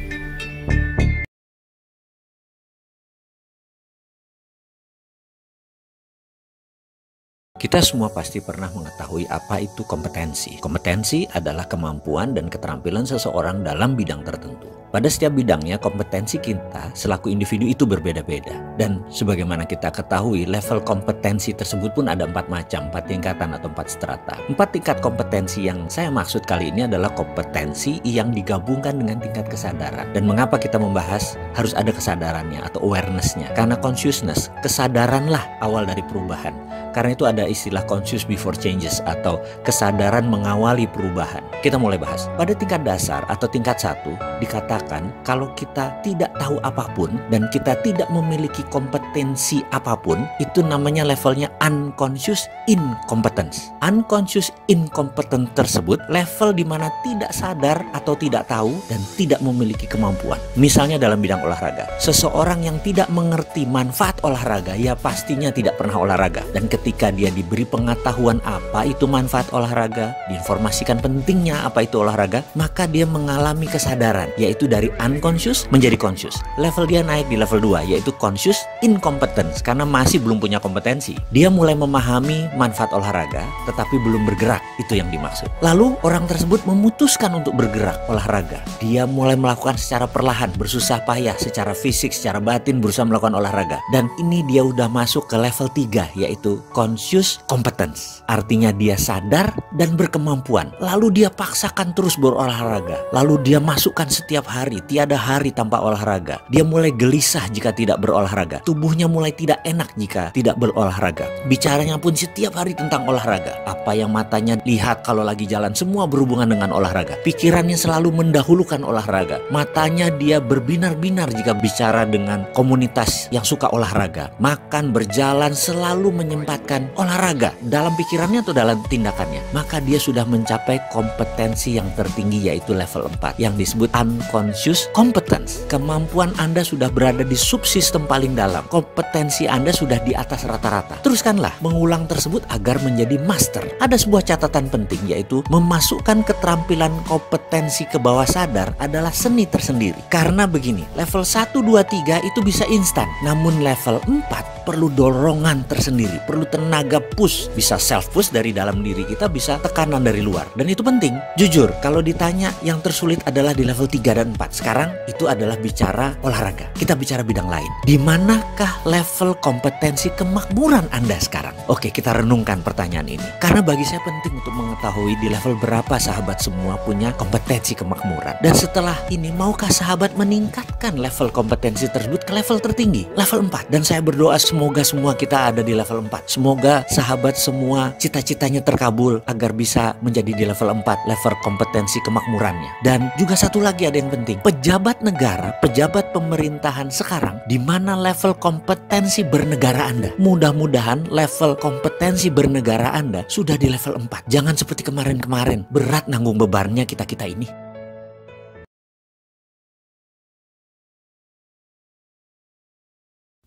Kita semua pasti pernah mengetahui apa itu kompetensi. Kompetensi adalah kemampuan dan keterampilan seseorang dalam bidang tertentu. Pada setiap bidangnya, kompetensi kita selaku individu itu berbeda-beda. Dan sebagaimana kita ketahui, level kompetensi tersebut pun ada 4 macam, 4 tingkatan atau 4 strata. 4 tingkat kompetensi yang saya maksud kali ini adalah kompetensi yang digabungkan dengan tingkat kesadaran. Dan mengapa kita membahas harus ada kesadarannya atau awareness-nya? Karena consciousness, kesadaranlah awal dari perubahan. Karena itu ada istilah conscious before changes atau kesadaran mengawali perubahan. Kita mulai bahas. Pada tingkat dasar atau tingkat 1 dikatakan mengatakan kalau kita tidak tahu apapun dan kita tidak memiliki kompetensi apapun, itu namanya levelnya unconscious incompetence. Unconscious incompetence tersebut level di mana tidak sadar atau tidak tahu dan tidak memiliki kemampuan. Misalnya dalam bidang olahraga, seseorang yang tidak mengerti manfaat olahraga, ya pastinya tidak pernah olahraga. Dan ketika dia diberi pengetahuan apa itu manfaat olahraga, diinformasikan pentingnya apa itu olahraga, maka dia mengalami kesadaran, yaitu dari unconscious menjadi conscious. Level dia naik di level 2, yaitu conscious incompetence, karena masih belum punya kompetensi. Dia mulai memahami manfaat olahraga, tetapi belum bergerak, itu yang dimaksud. Lalu orang tersebut memutuskan untuk bergerak olahraga. Dia mulai melakukan secara perlahan, bersusah payah, secara fisik, secara batin berusaha melakukan olahraga. Dan ini dia udah masuk ke level 3, yaitu conscious competence. Artinya dia sadar dan berkemampuan. Lalu dia paksakan terus berolahraga. Lalu dia masukkan setiap hari, tiada hari tanpa olahraga. Dia mulai gelisah jika tidak berolahraga. Tubuhnya mulai tidak enak jika tidak berolahraga. Bicaranya pun setiap hari tentang olahraga. Apa yang matanya lihat kalau lagi jalan semua berhubungan dengan olahraga. Pikirannya selalu mendahulukan olahraga. Matanya dia berbinar-binar jika bicara dengan komunitas yang suka olahraga. Makan, berjalan, selalu menyempatkan olahraga dalam pikirannya atau dalam tindakannya. Maka dia sudah mencapai kompetensi yang tertinggi, yaitu level 4 yang disebut unconscious competence. Kemampuan Anda sudah berada di subsistem paling dalam. Kompetensi Anda sudah di atas rata-rata. Teruskanlah mengulang tersebut agar menjadi master. Ada sebuah catatan penting, yaitu memasukkan keterampilan kompetensi ke bawah sadar adalah seni tersendiri. Karena begini, level 1, 2, 3 itu bisa instan. Namun level 4 perlu dorongan tersendiri, perlu tenaga push, bisa self push dari dalam diri kita, bisa tekanan dari luar. Dan itu penting. Jujur, kalau ditanya yang tersulit adalah di level 3 dan 4. Sekarang itu adalah bicara olahraga. Kita bicara bidang lain. Di manakah level kompetensi kemakmuran Anda sekarang? Oke, kita renungkan pertanyaan ini. Karena bagi saya penting untuk mengetahui di level berapa sahabat semua punya kompetensi kemakmuran. Dan setelah ini, maukah sahabat meningkatkan level kompetensi tersebut ke level tertinggi, level 4? Dan saya berdoa semoga semua kita ada di level 4. Semoga sahabat semua cita-citanya terkabul agar bisa menjadi di level 4, level kompetensi kemakmurannya. Dan juga satu lagi ada yang penting. Pejabat negara, pejabat pemerintahan sekarang, di mana level kompetensi bernegara Anda? Mudah-mudahan level kompetensi bernegara Anda sudah di level 4. Jangan seperti kemarin-kemarin, berat nanggung bebannya kita-kita ini.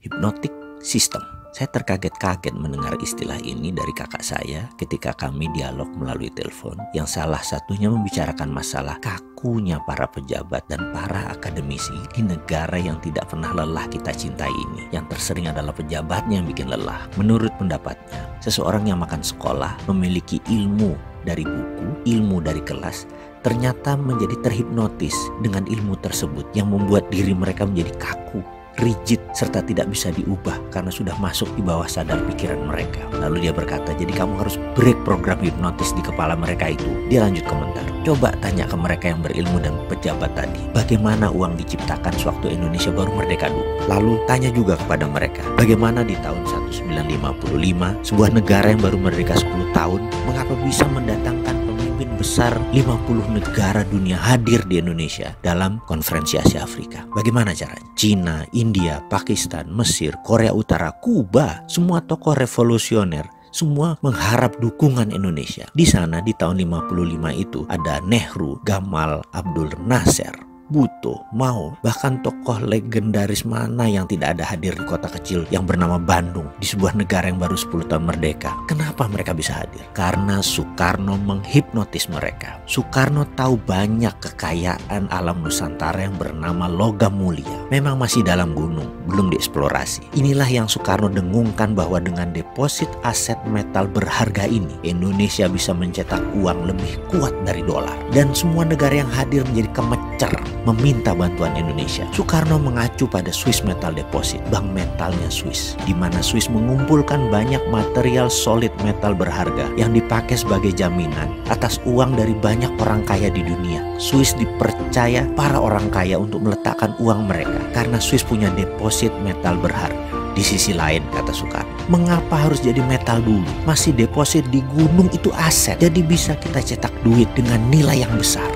Hypnotic system. Saya terkaget-kaget mendengar istilah ini dari kakak saya ketika kami dialog melalui telepon, yang salah satunya membicarakan masalah kakunya para pejabat dan para akademisi di negara yang tidak pernah lelah kita cintai ini. Yang tersering adalah pejabatnya yang bikin lelah. Menurut pendapatnya, seseorang yang makan sekolah, memiliki ilmu dari buku, ilmu dari kelas, ternyata menjadi terhipnotis dengan ilmu tersebut yang membuat diri mereka menjadi kaku, rigid, serta tidak bisa diubah karena sudah masuk di bawah sadar pikiran mereka. Lalu dia berkata, jadi kamu harus break program hipnotis di kepala mereka itu. Dia lanjut komentar, coba tanya ke mereka yang berilmu dan pejabat tadi, bagaimana uang diciptakan sewaktu Indonesia baru merdeka dulu. Lalu tanya juga kepada mereka, bagaimana di tahun 1955, sebuah negara yang baru merdeka 10 tahun, mengapa bisa mendatangkan pemimpin besar 50 negara dunia hadir di Indonesia dalam konferensi Asia Afrika. Bagaimana caranya? Cina, India, Pakistan, Mesir, Korea Utara, Kuba, semua tokoh revolusioner semua mengharap dukungan Indonesia. Di sana di tahun 55 itu ada Nehru, Gamal Abdul Nasser, Bhutto, Mao, bahkan tokoh legendaris mana yang tidak ada hadir di kota kecil yang bernama Bandung di sebuah negara yang baru 10 tahun merdeka. Kenapa mereka bisa hadir? Karena Soekarno menghipnotis mereka. Soekarno tahu banyak kekayaan alam Nusantara yang bernama logam mulia. Memang masih dalam gunung, belum dieksplorasi. Inilah yang Soekarno dengungkan bahwa dengan deposit aset metal berharga ini, Indonesia bisa mencetak uang lebih kuat dari dolar. Dan semua negara yang hadir menjadi kemecer meminta bantuan Indonesia. Soekarno mengacu pada Swiss Metal Deposit, bank metalnya Swiss, di mana Swiss mengumpulkan banyak material solid metal berharga yang dipakai sebagai jaminan atas uang dari banyak orang kaya di dunia. Swiss dipercaya para orang kaya untuk meletakkan uang mereka karena Swiss punya deposit metal berharga. Di sisi lain, kata Soekarno, mengapa harus jadi metal dulu? Masih deposit di gunung itu aset, jadi bisa kita cetak duit dengan nilai yang besar.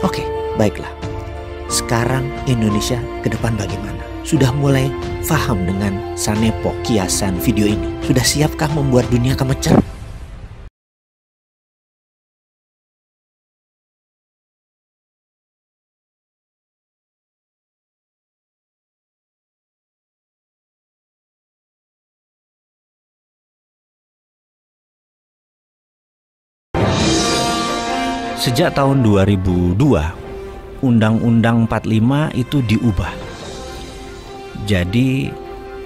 Oke, baiklah. Sekarang Indonesia ke depan bagaimana? Sudah mulai paham dengan Sanepo kiasan video ini? Sudah siapkah membuat dunia kemecer? Sejak tahun 2002, Undang-Undang 45 itu diubah. Jadi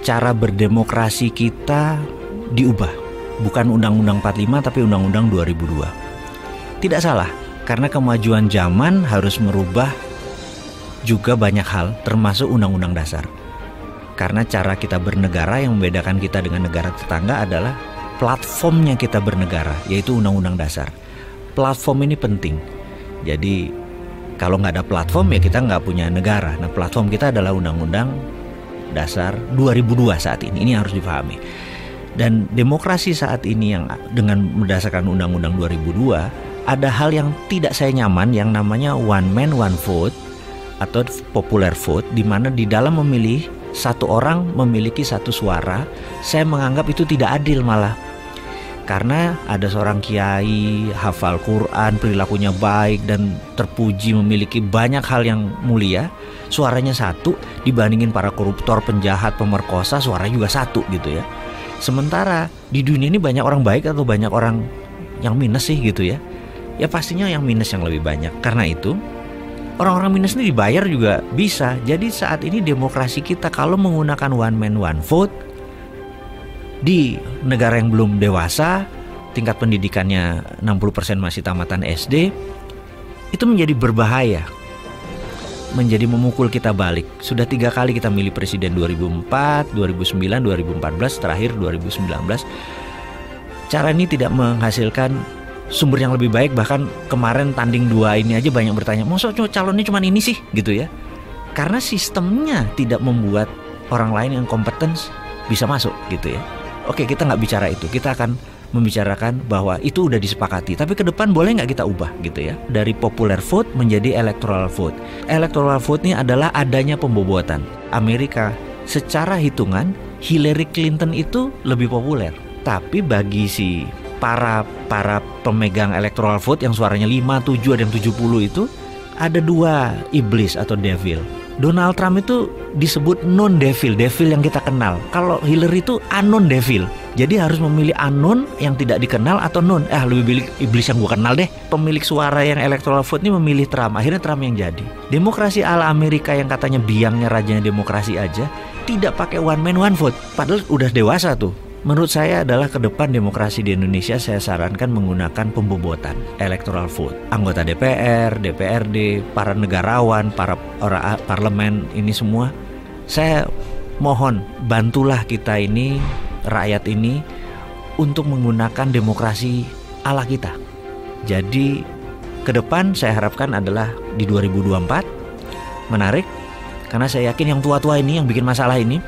cara berdemokrasi kita diubah. Bukan Undang-Undang 45 tapi Undang-Undang 2002. Tidak salah, karena kemajuan zaman harus merubah juga banyak hal, termasuk Undang-Undang Dasar. Karena cara kita bernegara yang membedakan kita dengan negara tetangga adalah platformnya kita bernegara, yaitu Undang-Undang Dasar. Platform ini penting. Jadi kalau nggak ada platform ya kita nggak punya negara. Nah, platform kita adalah Undang-Undang Dasar 2002 saat ini. Ini harus dipahami. Dan demokrasi saat ini yang dengan berdasarkan Undang-Undang 2002, ada hal yang tidak saya nyaman yang namanya one man one vote atau popular vote, di mana di dalam memilih satu orang memiliki satu suara. Saya menganggap itu tidak adil malah. Karena ada seorang kiai, hafal Quran, perilakunya baik dan terpuji memiliki banyak hal yang mulia, suaranya satu, dibandingin para koruptor, penjahat, pemerkosa, suaranya juga satu gitu ya. Sementara di dunia ini banyak orang baik atau banyak orang yang minus sih gitu ya. Ya pastinya yang minus yang lebih banyak. Karena itu orang-orang minus ini dibayar juga bisa. Jadi saat ini demokrasi kita kalau menggunakan one man one vote di negara yang belum dewasa, tingkat pendidikannya 60% masih tamatan SD, itu menjadi berbahaya, menjadi memukul kita balik. Sudah 3 kali kita milih presiden, 2004, 2009, 2014, terakhir 2019. Cara ini tidak menghasilkan sumber yang lebih baik. Bahkan kemarin tanding 2 ini aja banyak bertanya, masa calonnya cuma ini sih gitu ya. Karena sistemnya tidak membuat orang lain yang kompeten bisa masuk gitu ya. Oke, kita nggak bicara itu, kita akan membicarakan bahwa itu udah disepakati. Tapi ke depan boleh nggak kita ubah gitu ya, dari popular vote menjadi electoral vote. Electoral vote ini adalah adanya pembobotan. Amerika secara hitungan Hillary Clinton itu lebih populer, tapi bagi si para pemegang electoral vote yang suaranya 5, 7, ada yang 70 itu, ada 2 iblis atau devil. Donald Trump itu disebut non-devil, devil yang kita kenal. Kalau Hillary itu unknown devil. Jadi harus memilih unknown yang tidak dikenal atau non. Lebih pilih iblis yang gue kenal deh. Pemilik suara yang electoral vote ini memilih Trump. Akhirnya Trump yang jadi. Demokrasi ala Amerika yang katanya biangnya rajanya demokrasi aja, tidak pakai one man one vote. Padahal udah dewasa tuh. Menurut saya adalah ke depan demokrasi di Indonesia saya sarankan menggunakan pembobotan electoral vote. Anggota DPR, DPRD, para negarawan, para orang parlemen ini semua, saya mohon bantulah kita ini, rakyat ini, untuk menggunakan demokrasi ala kita. Jadi ke depan saya harapkan adalah di 2024 menarik, karena saya yakin yang tua-tua ini yang bikin masalah ini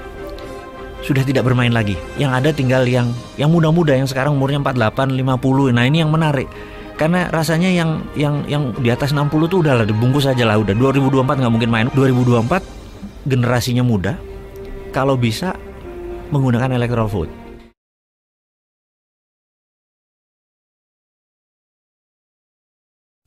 sudah tidak bermain lagi. Yang ada tinggal yang muda-muda yang sekarang umurnya 48, 50. Nah, ini yang menarik. Karena rasanya yang di atas 60 tuh udahlah dibungkus aja lah, udah 2024 nggak mungkin main. 2024 generasinya muda, kalau bisa menggunakan electoral vote.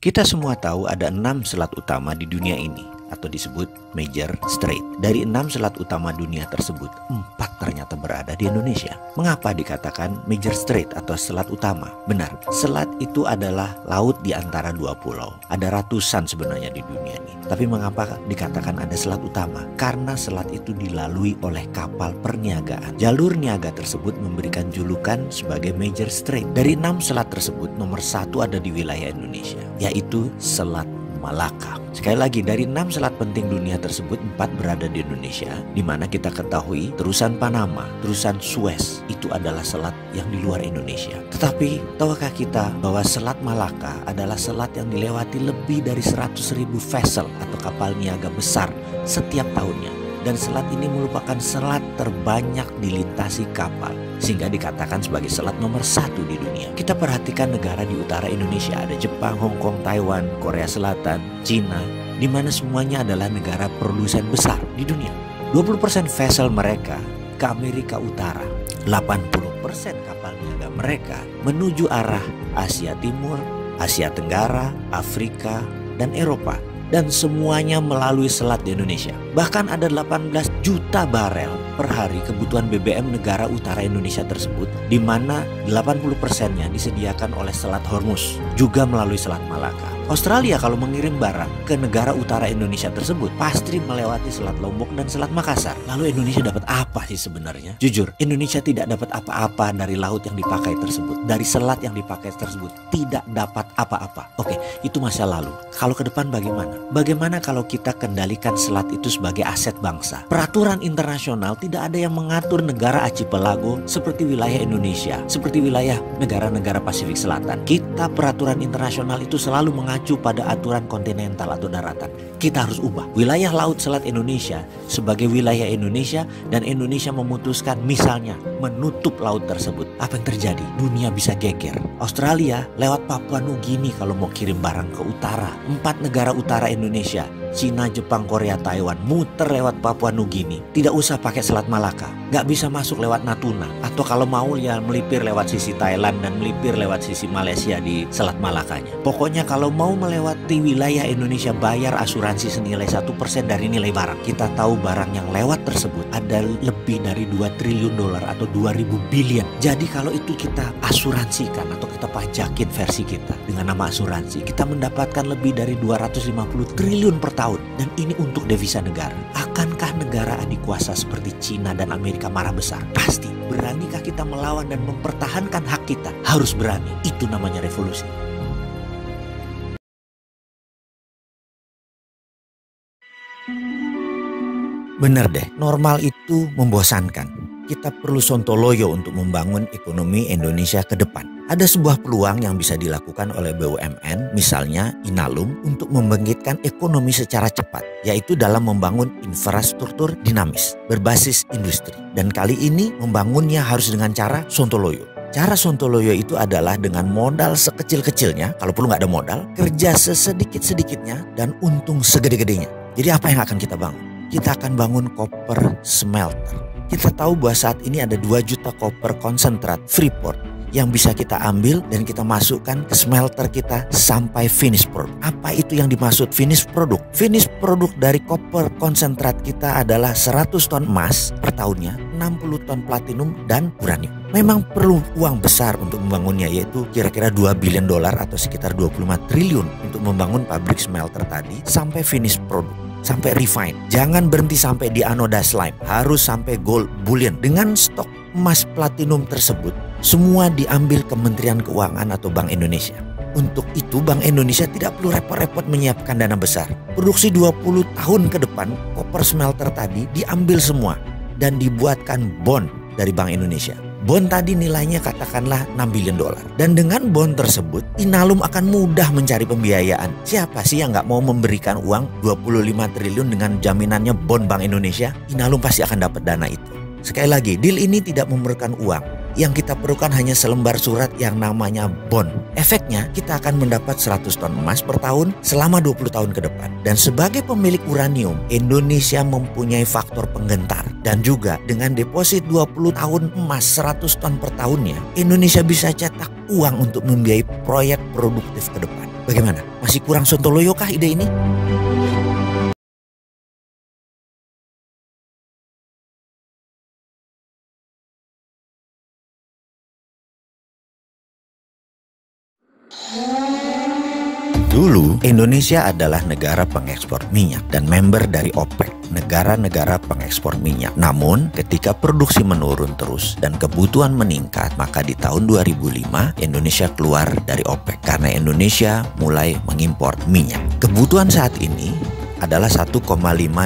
Kita semua tahu ada 6 selat utama di dunia ini, atau disebut Major Strait. Dari 6 selat utama dunia tersebut, 4 ternyata berada di Indonesia. Mengapa dikatakan Major Strait atau selat utama? Benar, selat itu adalah laut di antara 2 pulau. Ada ratusan sebenarnya di dunia ini. Tapi mengapa dikatakan ada selat utama? Karena selat itu dilalui oleh kapal perniagaan. Jalur niaga tersebut memberikan julukan sebagai Major Strait. Dari 6 selat tersebut, nomor 1 ada di wilayah Indonesia, yaitu Selat Malaka. Sekali lagi, dari 6 selat penting dunia tersebut, 4 berada di Indonesia, di mana kita ketahui terusan Panama, terusan Suez itu adalah selat yang di luar Indonesia. Tetapi tahukah kita bahwa Selat Malaka adalah selat yang dilewati lebih dari 100.000 vessel atau kapal niaga besar setiap tahunnya. Dan selat ini merupakan selat terbanyak dilintasi kapal, sehingga dikatakan sebagai selat nomor 1 di dunia. Kita perhatikan negara di utara Indonesia, ada Jepang, Hong Kong, Taiwan, Korea Selatan, Cina, di mana semuanya adalah negara produsen besar di dunia. 20% vessel mereka ke Amerika Utara, 80% kapal niaga mereka menuju arah Asia Timur, Asia Tenggara, Afrika, dan Eropa. Dan semuanya melalui selat di Indonesia. Bahkan ada 18 juta barel per hari kebutuhan BBM negara utara Indonesia tersebut, di mana 80%-nya disediakan oleh Selat Hormuz, juga melalui Selat Malaka. Australia kalau mengirim barang ke negara utara Indonesia tersebut pasti melewati Selat Lombok dan Selat Makassar. Lalu Indonesia dapat apa sih sebenarnya? Jujur, Indonesia tidak dapat apa-apa dari laut yang dipakai tersebut, dari selat yang dipakai tersebut, tidak dapat apa-apa. Oke, itu masa lalu. Kalau ke depan bagaimana? Bagaimana kalau kita kendalikan selat itu sebagai aset bangsa? Peraturan internasional tidak ada yang mengatur negara archipelago seperti wilayah Indonesia, seperti wilayah negara-negara Pasifik Selatan. Kita peraturan internasional itu selalu mengacu pada aturan kontinental atau daratan. Kita harus ubah wilayah laut selat Indonesia sebagai wilayah Indonesia, dan Indonesia memutuskan misalnya menutup laut tersebut. Apa yang terjadi? Dunia bisa geger. Australia lewat Papua Nugini kalau mau kirim barang ke utara. 4 negara utara Indonesia, Cina, Jepang, Korea, Taiwan, muter lewat Papua Nugini. Tidak usah pakai Selat Malaka, nggak bisa masuk lewat Natuna. Atau kalau mau ya melipir lewat sisi Thailand dan melipir lewat sisi Malaysia di Selat Malakanya. Pokoknya kalau mau melewati wilayah Indonesia bayar asuransi senilai 1% dari nilai barang. Kita tahu barang yang lewat tersebut ada lebih dari 2 triliun dolar atau 2000 billion. Jadi kalau itu kita asuransikan atau kita pajakin versi kita dengan nama asuransi, kita mendapatkan lebih dari 250 triliun per tahun. Dan ini untuk devisa negara. Akankah negara adik kuasa seperti Cina dan Amerika marah besar? Pasti. Beranikah kita melawan dan mempertahankan hak kita? Harus berani. Itu namanya revolusi. Bener deh, normal itu membosankan. Kita perlu sontoloyo untuk membangun ekonomi Indonesia ke depan. Ada sebuah peluang yang bisa dilakukan oleh BUMN, misalnya Inalum, untuk membangkitkan ekonomi secara cepat, yaitu dalam membangun infrastruktur dinamis berbasis industri. Dan kali ini membangunnya harus dengan cara sontoloyo. Cara sontoloyo itu adalah dengan modal sekecil-kecilnya, kalau perlu nggak ada modal, kerja sesedikit-sedikitnya, dan untung segede-gedenya. Jadi apa yang akan kita bangun? Kita akan bangun copper smelter. Kita tahu bahwa saat ini ada 2 juta copper konsentrat Freeport yang bisa kita ambil dan kita masukkan ke smelter kita sampai finish product. Apa itu yang dimaksud finish product? Finish product dari copper konsentrat kita adalah 100 ton emas per tahunnya, 60 ton platinum dan uranium. Memang perlu uang besar untuk membangunnya, yaitu kira-kira 2 billion dolar atau sekitar 25 triliun untuk membangun pabrik smelter tadi sampai finish product, sampai refine. Jangan berhenti sampai di anoda slime, harus sampai gold bullion. Dengan stok emas platinum tersebut, semua diambil Kementerian Keuangan atau Bank Indonesia. Untuk itu Bank Indonesia tidak perlu repot-repot menyiapkan dana besar. Produksi 20 tahun ke depan, copper smelter tadi diambil semua dan dibuatkan bond dari Bank Indonesia. Bond tadi nilainya katakanlah 6 billion dolar. Dan dengan bond tersebut, Inalum akan mudah mencari pembiayaan. Siapa sih yang nggak mau memberikan uang 25 triliun dengan jaminannya bond Bank Indonesia? Inalum pasti akan dapat dana itu. Sekali lagi, deal ini tidak memerlukan uang. Yang kita perlukan hanya selembar surat yang namanya bond. Efeknya, kita akan mendapat 100 ton emas per tahun selama 20 tahun ke depan. Dan sebagai pemilik uranium, Indonesia mempunyai faktor penggentar. Dan juga dengan deposit 20 tahun emas 100 ton per tahunnya, Indonesia bisa cetak uang untuk membiayai proyek produktif ke depan. Bagaimana? Masih kurang sontoloyo kah ide ini? Dulu, Indonesia adalah negara pengekspor minyak dan member dari OPEC, negara-negara pengekspor minyak. Namun, ketika produksi menurun terus dan kebutuhan meningkat, maka di tahun 2005 Indonesia keluar dari OPEC karena Indonesia mulai mengimpor minyak. Kebutuhan saat ini adalah 1,5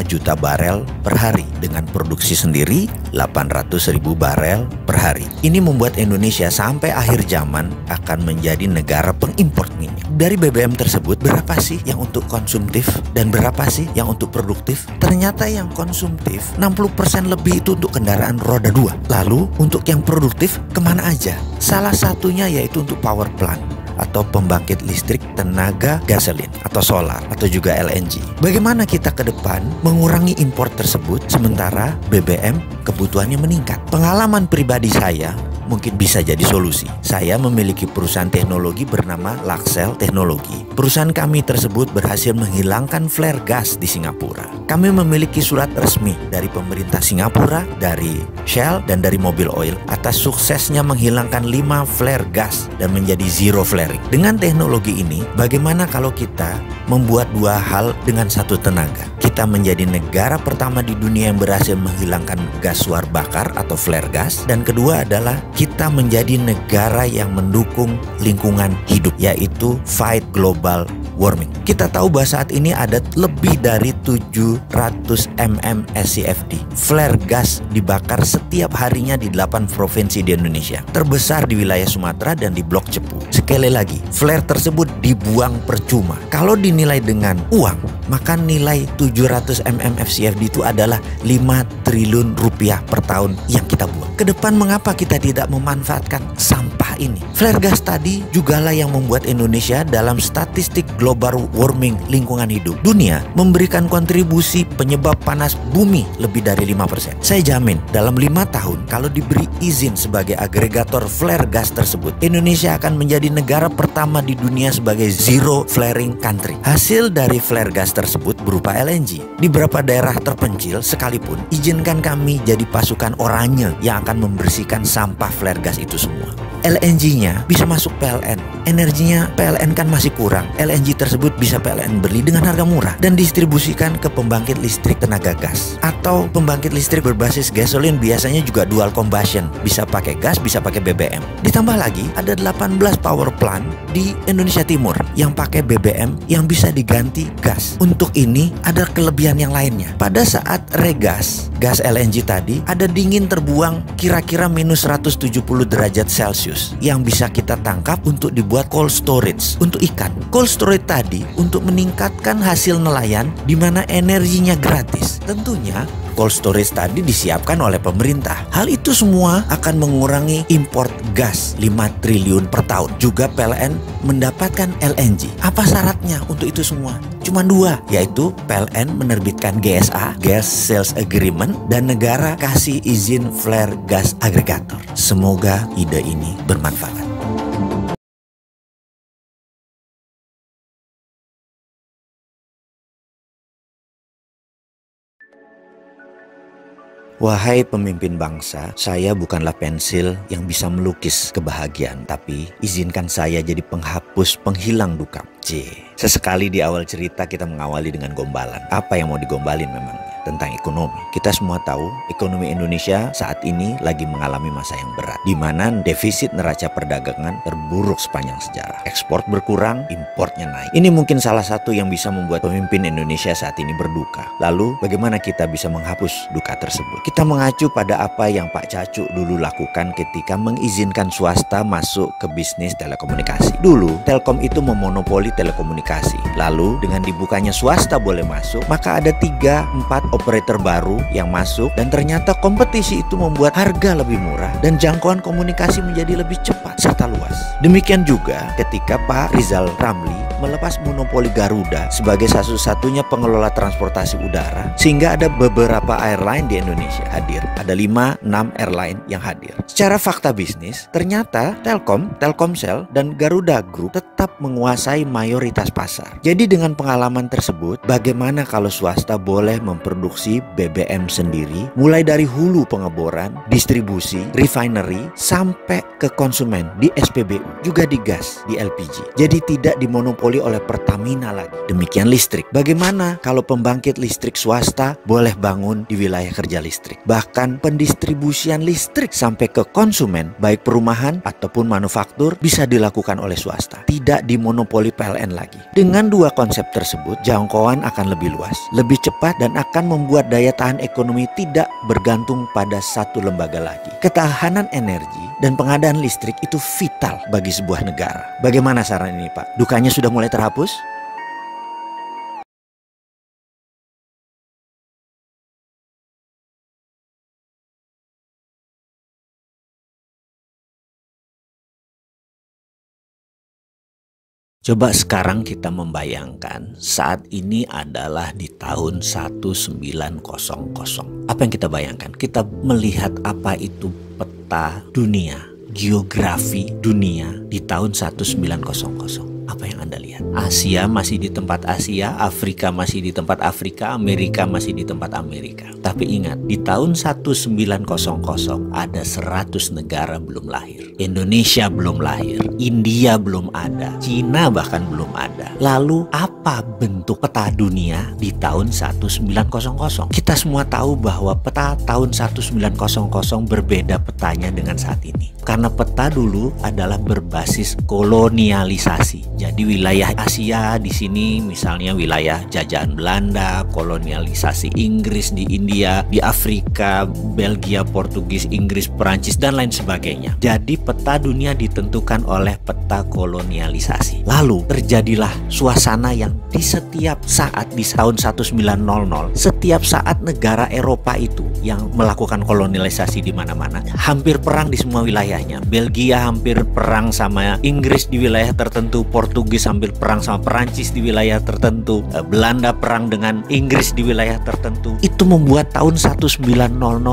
juta barel per hari dengan produksi sendiri 800.000 barel per hari. Ini membuat Indonesia sampai akhir zaman akan menjadi negara pengimpor minyak. Dari BBM tersebut, berapa sih yang untuk konsumtif dan berapa sih yang untuk produktif? Ternyata yang konsumtif 60% lebih itu untuk kendaraan roda 2. Lalu untuk yang produktif kemana aja? Salah satunya yaitu untuk power plant atau pembangkit listrik tenaga gasolin atau solar atau juga LNG. Bagaimana kita ke depan mengurangi impor tersebut sementara BBM kebutuhannya meningkat? Pengalaman pribadi saya mungkin bisa jadi solusi. Saya memiliki perusahaan teknologi bernama Luxcell Teknologi. Perusahaan kami tersebut berhasil menghilangkan flare gas di Singapura. Kami memiliki surat resmi dari pemerintah Singapura, dari Shell, dan dari mobil oil atas suksesnya menghilangkan 5 flare gas dan menjadi zero flaring. Dengan teknologi ini, bagaimana kalau kita membuat dua hal dengan satu tenaga? Kita menjadi negara pertama di dunia yang berhasil menghilangkan gas suar bakar atau flare gas, dan kedua adalah kita menjadi negara yang mendukung lingkungan hidup, yaitu fight global warming. Kita tahu bahwa saat ini ada lebih dari 700 mm SCFD. Flare gas dibakar setiap harinya di 8 provinsi di Indonesia. Terbesar di wilayah Sumatera dan di Blok Cepu. Sekali lagi, flare tersebut dibuang percuma. Kalau dinilai dengan uang, maka nilai 700 mm FCFD itu adalah 5 triliun rupiah per tahun yang kita buang. Kedepan mengapa kita tidak memanfaatkan sampah ini? Flare gas tadi jugalah yang membuat Indonesia dalam statistik global warming lingkungan hidup dunia memberikan kontribusi penyebab panas bumi lebih dari 5%. Saya jamin dalam 5 tahun kalau diberi izin sebagai agregator flare gas tersebut, Indonesia akan menjadi negara pertama di dunia sebagai zero flaring country. Hasil dari flare gas tersebut berupa LNG. Di beberapa daerah terpencil sekalipun, izinkan kami jadi pasukan oranye yang akan membersihkan sampah flare gas itu semua. LNG-nya bisa masuk PLN. Energinya PLN kan masih kurang. LNG tersebut bisa PLN beli dengan harga murah dan distribusikan ke pembangkit listrik tenaga gas atau pembangkit listrik berbasis gasolin, biasanya juga dual combustion, bisa pakai gas, bisa pakai BBM. Ditambah lagi ada 18 power plant di Indonesia Timur yang pakai BBM yang bisa diganti gas. Untuk ini ada kelebihan yang lainnya. Pada saat regas gas LNG tadi ada dingin terbuang kira-kira minus 170 derajat Celcius yang bisa kita tangkap untuk dibuat cold storage untuk ikan. Cold storage tadi untuk meningkatkan hasil nelayan di mana energinya gratis. Tentunya cold storage tadi disiapkan oleh pemerintah. Hal itu semua akan mengurangi import gas 5 triliun per tahun. Juga PLN mendapatkan LNG. Apa syaratnya untuk itu semua? Cuma 2, yaitu PLN menerbitkan GSA, Gas Sales Agreement, dan negara kasih izin flare gas agregator. Semoga ide ini bermanfaat. Wahai pemimpin bangsa, saya bukanlah pensil yang bisa melukis kebahagiaan, tapi izinkan saya jadi penghapus penghilang duka. Sesekali di awal cerita kita mengawali dengan gombalan. Apa yang mau digombalin memangnya? Tentang ekonomi. Kita semua tahu ekonomi Indonesia saat ini lagi mengalami masa yang berat, di mana defisit neraca perdagangan terburuk sepanjang sejarah. Ekspor berkurang, importnya naik. Ini mungkin salah satu yang bisa membuat pemimpin Indonesia saat ini berduka. Lalu bagaimana kita bisa menghapus duka tersebut? Kita mengacu pada apa yang Pak Cacu dulu lakukan ketika mengizinkan swasta masuk ke bisnis telekomunikasi. Dulu Telkom itu memonopoli telekomunikasi. Lalu dengan dibukanya swasta boleh masuk, maka ada 3-4 operator baru yang masuk, dan ternyata kompetisi itu membuat harga lebih murah dan jangkauan komunikasi menjadi lebih cepat serta luas. Demikian juga ketika Pak Rizal Ramli melepas monopoli Garuda sebagai satu-satunya pengelola transportasi udara, sehingga ada beberapa airline di Indonesia hadir. Ada 5-6 airline yang hadir. Secara fakta bisnis, ternyata Telkom, Telkomsel, dan Garuda Group tetap menguasai mayoritas pasar. Jadi dengan pengalaman tersebut, bagaimana kalau swasta boleh memproduksi BBM sendiri, mulai dari hulu pengeboran, distribusi, refinery, sampai ke konsumen di SPBU, juga di gas, di LPG. Jadi tidak dimonopoli oleh Pertamina lagi. Demikian listrik. Bagaimana kalau pembangkit listrik swasta boleh bangun di wilayah kerja listrik? Bahkan pendistribusian listrik sampai ke konsumen, baik perumahan ataupun manufaktur, bisa dilakukan oleh swasta. Tidak dimonopoli PLN lagi. Dengan dua konsep tersebut, jangkauan akan lebih luas, lebih cepat, dan akan membuat daya tahan ekonomi tidak bergantung pada satu lembaga lagi. Ketahanan energi dan pengadaan listrik itu vital bagi sebuah negara. Bagaimana saran ini, Pak? Dukanya sudah mulai terhapus? Coba sekarang kita membayangkan saat ini adalah di tahun 1900. Apa yang kita bayangkan? Kita melihat apa itu peta dunia, geografi dunia di tahun 1900. Apa yang Anda lihat? Asia masih di tempat Asia, Afrika masih di tempat Afrika, Amerika masih di tempat Amerika. Tapi ingat, di tahun 1900 ada 100 negara belum lahir. Indonesia belum lahir, India belum ada, Cina bahkan belum ada. Lalu apa bentuk peta dunia di tahun 1900? Kita semua tahu bahwa peta tahun 1900 berbeda petanya dengan saat ini. Karena peta dulu adalah berbasis kolonialisasi. Jadi wilayah Asia di sini misalnya wilayah jajahan Belanda, kolonialisasi Inggris di India, di Afrika, Belgia, Portugis, Inggris, Perancis dan lain sebagainya. Jadi peta dunia ditentukan oleh peta kolonialisasi. Lalu terjadilah suasana yang di setiap saat di tahun 1900, setiap saat negara Eropa itu yang melakukan kolonialisasi di mana-mana, hampir perang di semua wilayahnya. Belgia hampir perang sama Inggris di wilayah tertentu, Portugis hampir perang sama Perancis di wilayah tertentu, Belanda perang dengan Inggris di wilayah tertentu. Itu membuat tahun 1900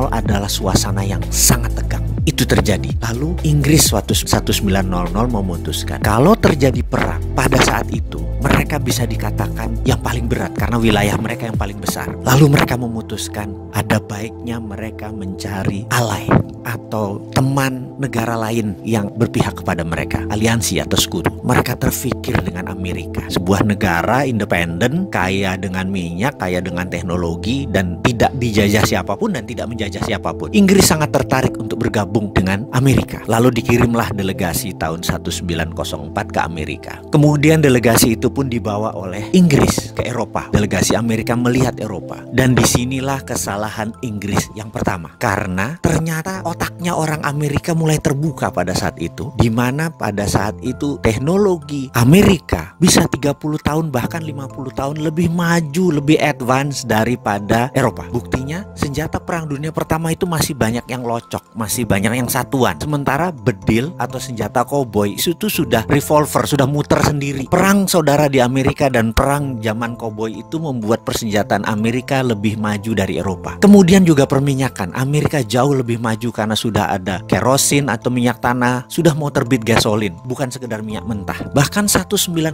adalah suasana yang sangat tegang. Itu terjadi. Lalu Inggris waktu 1900 memutuskan kalau terjadi perang pada saat itu mereka bisa dikatakan yang paling berat karena wilayah mereka yang paling besar. Lalu mereka memutuskan ada baiknya mereka mencari ally atau teman negara lain yang berpihak kepada mereka, aliansi atau sekutu. Mereka terfikir dengan Amerika, sebuah negara independen, kaya dengan minyak, kaya dengan teknologi, dan tidak dijajah siapapun dan tidak menjajah siapapun. Inggris sangat tertarik untuk bergabung dengan Amerika. Lalu dikirimlah delegasi tahun 1904 ke Amerika. Kemudian delegasi itu pun dibawa oleh Inggris ke Eropa. Delegasi Amerika melihat Eropa. Dan disinilah kesalahan Inggris yang pertama. Karena ternyata otaknya orang Amerika mulai terbuka pada saat itu. Di mana pada saat itu teknologi Amerika bisa 30 tahun bahkan 50 tahun lebih maju, lebih advance daripada Eropa. Buktinya senjata perang dunia pertama itu masih banyak yang locok, masih banyak yang satuan. Sementara bedil atau senjata koboi itu sudah revolver, sudah muter sendiri. Perang saudara di Amerika dan perang zaman koboi itu membuat persenjataan Amerika lebih maju dari Eropa. Kemudian juga perminyakan. Amerika jauh lebih maju karena sudah ada kerosin atau minyak tanah, sudah mau terbit gasolin, bukan sekedar minyak mentah. Bahkan 1906,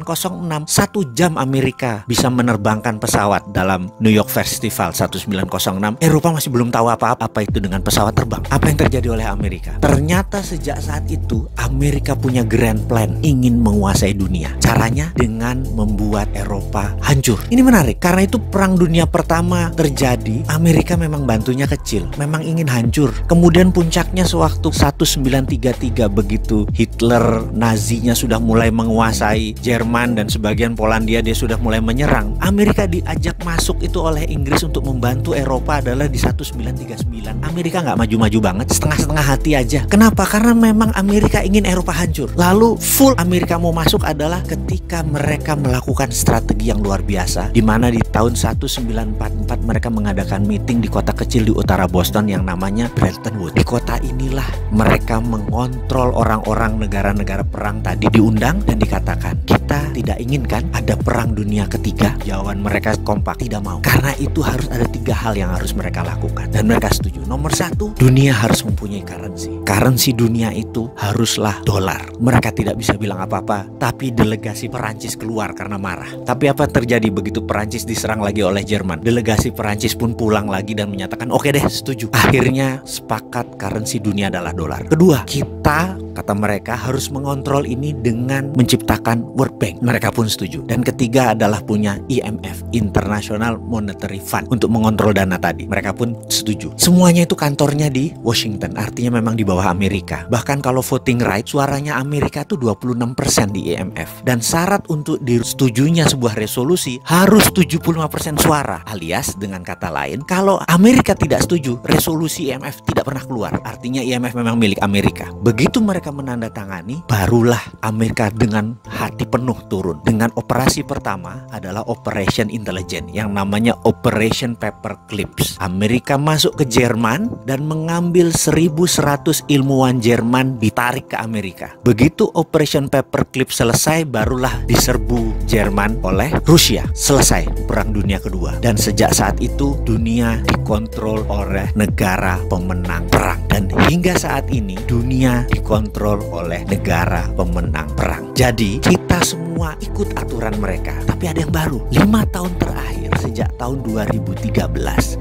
1 jam Amerika bisa menerbangkan pesawat dalam New York Festival 1906. Eropa masih belum tahu apa itu dengan pesawat terbang. Apa yang terjadi oleh Amerika? Ternyata sejak saat itu Amerika punya grand plan, ingin menguasai dunia. Caranya dengan membuat Eropa hancur. Ini menarik karena itu perang dunia pertama terjadi, Amerika memang bantunya kecil, memang ingin hancur. Kemudian puncaknya sewaktu 1933 begitu Hitler Nazinya sudah mulai menguasai Jerman dan sebagian Polandia, dia sudah mulai menyerang. Amerika diajak masuk itu oleh Inggris untuk membantu Eropa adalah di 1939. Amerika nggak maju-maju banget, setengah-setengah hati aja. Kenapa? Karena memang Amerika ingin Eropa hancur. Lalu full Amerika mau masuk adalah ketika mereka melakukan strategi yang luar biasa, di mana di tahun 1944 mereka mengadakan meeting di kota kecil di utara Boston yang namanya Bretton Woods. Di kota inilah mereka mengontrol orang-orang negara-negara perang tadi, diundang dan dikatakan kita tidak inginkan ada perang dunia ketiga. Jawaban mereka kompak, tidak mau. Karena itu harus ada 3 hal yang harus mereka lakukan dan mereka setuju. Nomor 1, dunia harus mempunyai currency. Currency dunia itu haruslah dolar. Mereka tidak bisa bilang apa-apa, tapi delegasi Perancis keluar karena marah. Tapi apa terjadi begitu Perancis diserang lagi oleh Jerman? Delegasi Perancis pun pulang lagi dan menyatakan oke deh, setuju. Akhirnya sepakat currency dunia adalah dolar. Kedua, kita, kata mereka, harus mengontrol ini dengan menciptakan World Bank. Mereka pun setuju. Dan ketiga adalah punya IMF, International Monetary Fund, untuk mengontrol dana tadi. Mereka pun setuju. Semuanya itu kantornya di Washington, artinya memang di bawah Amerika. Bahkan kalau voting right, suaranya Amerika itu 26% di IMF. Dan syarat untuk disetujunya sebuah resolusi harus 75% suara. Alias dengan kata lain, kalau Amerika tidak setuju, resolusi IMF tidak pernah keluar. Artinya IMF memang milik Amerika. Begitu mereka menandatangani, barulah Amerika dengan hati penuh turun. Dengan operasi pertama adalah Operation Intelligence yang namanya Operation Paperclips. Amerika masuk ke Jerman dan mengambil 1.100 ilmuwan Jerman ditarik ke Amerika. Begitu Operation Paperclips selesai, barulah diserbu Jerman oleh Rusia. Selesai Perang Dunia Kedua. Dan sejak saat itu dunia dikontrol oleh negara pemenang perang. Dan hingga saat ini dunia dikontrol oleh negara pemenang perang. Jadi kita semua ikut aturan mereka. Tapi ada yang baru. 5 tahun terakhir sejak tahun 2013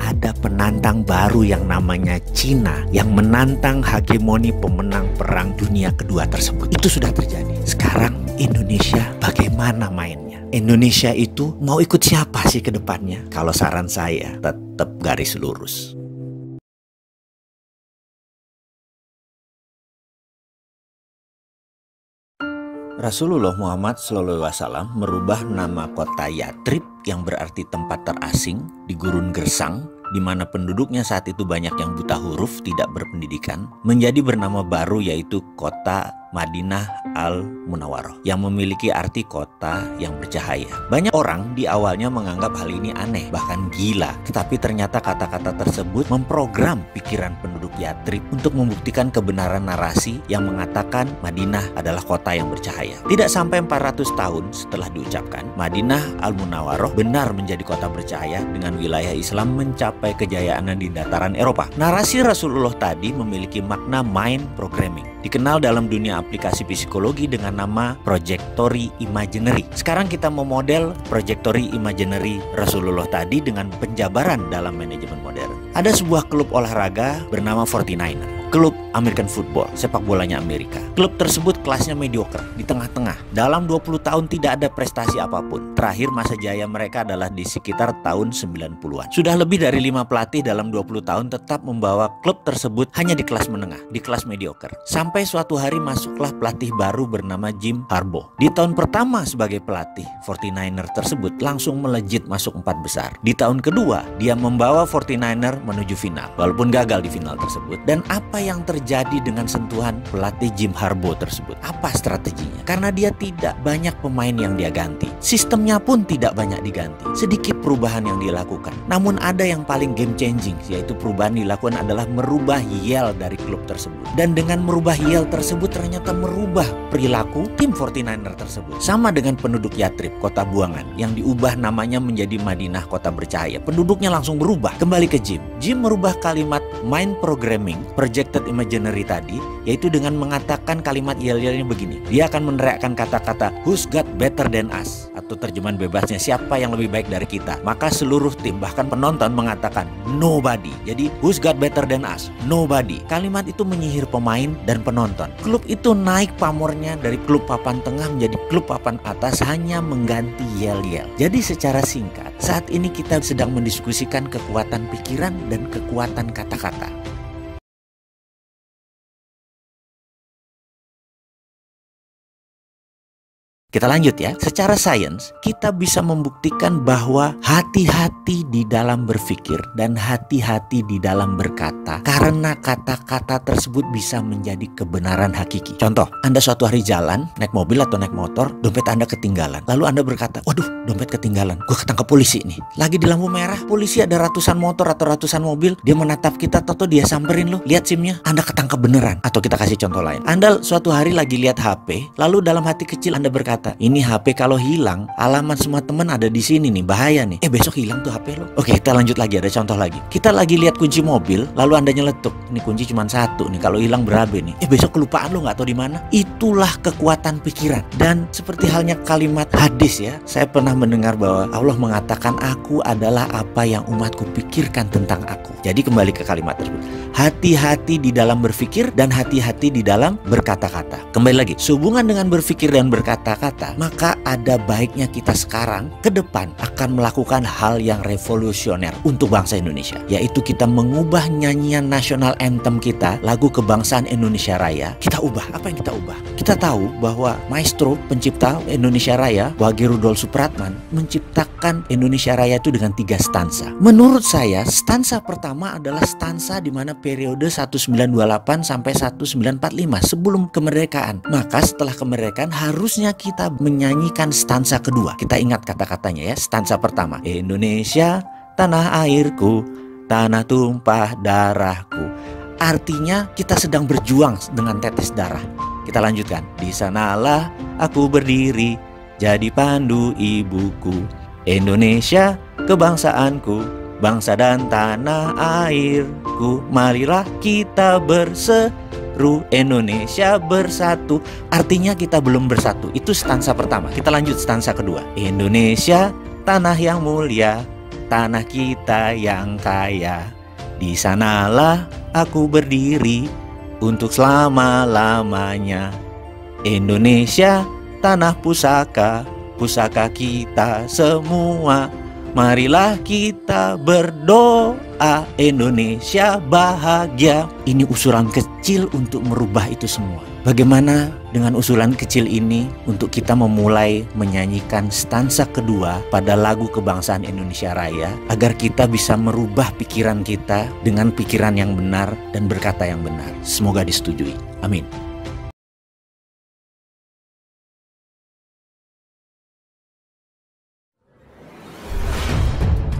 ada penantang baru yang namanya Cina yang menantang hegemoni pemenang perang dunia kedua tersebut. Itu sudah terjadi. Sekarang Indonesia bagaimana mainnya? Indonesia itu mau ikut siapa sih ke depannya? Kalau saran saya tetap garis lurus. Rasulullah Muhammad SAW merubah nama kota Yatrib yang berarti tempat terasing di gurun gersang, di mana penduduknya saat itu banyak yang buta huruf, tidak berpendidikan, menjadi bernama baru yaitu kota Madinah Al-Munawwaroh yang memiliki arti kota yang bercahaya. Banyak orang di awalnya menganggap hal ini aneh, bahkan gila. Tetapi ternyata kata-kata tersebut memprogram pikiran penduduk Yatrib untuk membuktikan kebenaran narasi yang mengatakan Madinah adalah kota yang bercahaya. Tidak sampai 400 tahun setelah diucapkan, Madinah Al-Munawwaroh benar menjadi kota bercahaya dengan wilayah Islam mencapai kejayaannya di dataran Eropa. Narasi Rasulullah tadi memiliki makna mind programming, dikenal dalam dunia aplikasi psikologi dengan nama Projectory Imaginary. Sekarang kita memodel Projectory Imaginary Rasulullah tadi dengan penjabaran dalam manajemen modern. Ada sebuah klub olahraga bernama 49er. Klub American Football, sepak bolanya Amerika. Klub tersebut kelasnya mediocre, di tengah-tengah. Dalam 20 tahun tidak ada prestasi apapun. Terakhir masa jaya mereka adalah di sekitar tahun 90-an. Sudah lebih dari 5 pelatih dalam 20 tahun tetap membawa klub tersebut hanya di kelas menengah, di kelas mediocre. Sampai suatu hari masuklah pelatih baru bernama Jim Harbaugh. Di tahun pertama sebagai pelatih, 49er tersebut langsung melejit masuk 4 besar. Di tahun kedua, dia membawa 49er menuju final, walaupun gagal di final tersebut. Dan apa yang terjadi dengan sentuhan pelatih Jim Harbaugh tersebut? Apa strateginya? Karena dia tidak banyak pemain yang dia ganti, sistemnya pun tidak banyak diganti, sedikit perubahan yang dia lakukan. Namun ada yang paling game changing, yaitu perubahan dilakukan adalah merubah yel dari klub tersebut. Dan dengan merubah yel tersebut ternyata merubah perilaku tim 49er tersebut. Sama dengan penduduk Yatrib, kota buangan, yang diubah namanya menjadi Madinah, kota bercahaya. Penduduknya langsung berubah. Kembali ke Jim. Jim merubah kalimat mind programming, projected imaginary tadi, yaitu dengan mengatakan kalimat yel-yelnya begini. Dia akan meneriakkan kata-kata who's got better than us, atau terjemahan bebasnya siapa yang lebih baik dari kita. Maka seluruh tim, bahkan penonton mengatakan nobody. Jadi who's got better than us? Nobody. Kalimat itu menyihir pemain dan penonton. Klub itu naik pamornya dari klub papan tengah menjadi klub papan atas hanya mengganti yel-yel. Jadi secara singkat, saat ini kita sedang mendiskusikan kekuatan pikiran dan kekuatan kata-kata. Kita lanjut ya. Secara sains, kita bisa membuktikan bahwa hati-hati di dalam berpikir dan hati-hati di dalam berkata, karena kata-kata tersebut bisa menjadi kebenaran hakiki. Contoh, Anda suatu hari jalan, naik mobil atau naik motor, dompet Anda ketinggalan. Lalu Anda berkata, waduh, dompet ketinggalan, gue ketangkep polisi nih. Lagi di lampu merah, polisi ada ratusan motor atau ratusan mobil, dia menatap kita, toto dia samperin lo, lihat SIM-nya, Anda ketangkep beneran. Atau kita kasih contoh lain. Anda suatu hari lagi lihat HP, lalu dalam hati kecil Anda berkata, ini HP kalau hilang, alamat semua teman ada di sini nih, bahaya nih. Besok hilang tuh HP lo. Oke, kita lanjut lagi, ada contoh lagi. Kita lagi lihat kunci mobil, lalu Anda nyeletuk, ini kunci cuma satu nih, kalau hilang berabe nih. Besok kelupaan lo, nggak tahu di mana. Itulah kekuatan pikiran. Dan seperti halnya kalimat hadis ya, saya pernah mendengar bahwa Allah mengatakan aku adalah apa yang umatku pikirkan tentang aku. Jadi kembali ke kalimat tersebut. Hati-hati di dalam berpikir dan hati-hati di dalam berkata-kata. Kembali lagi, sehubungan dengan berpikir dan berkata-kata, maka ada baiknya kita sekarang ke depan akan melakukan hal yang revolusioner untuk bangsa Indonesia, yaitu kita mengubah nyanyian nasional anthem kita, lagu kebangsaan Indonesia Raya. Kita ubah. Apa yang kita ubah? Kita tahu bahwa maestro pencipta Indonesia Raya, Wage Rudolf Supratman, menciptakan Indonesia Raya itu dengan 3 stansa. Menurut saya, stansa pertama adalah stansa di mana periode 1928 sampai 1945 sebelum kemerdekaan. Maka setelah kemerdekaan harusnya kita kita menyanyikan stansa kedua. Kita ingat kata-katanya ya. Stansa pertama, Indonesia tanah airku, tanah tumpah darahku. Artinya kita sedang berjuang dengan tetes darah. Kita lanjutkan. Di sanalah aku berdiri, jadi pandu ibuku. Indonesia kebangsaanku, bangsa dan tanah airku. Marilah kita berseru, Indonesia bersatu. Artinya kita belum bersatu. Itu stansa pertama. Kita lanjut stansa kedua. Indonesia tanah yang mulia, tanah kita yang kaya. Di sanalah aku berdiri untuk selama-lamanya. Indonesia tanah pusaka, pusaka kita semua. Marilah kita berdoa, Indonesia bahagia. Ini usulan kecil untuk merubah itu semua. Bagaimana dengan usulan kecil ini untuk kita memulai menyanyikan stansa kedua pada lagu kebangsaan Indonesia Raya, agar kita bisa merubah pikiran kita dengan pikiran yang benar dan berkata yang benar. Semoga disetujui. Amin.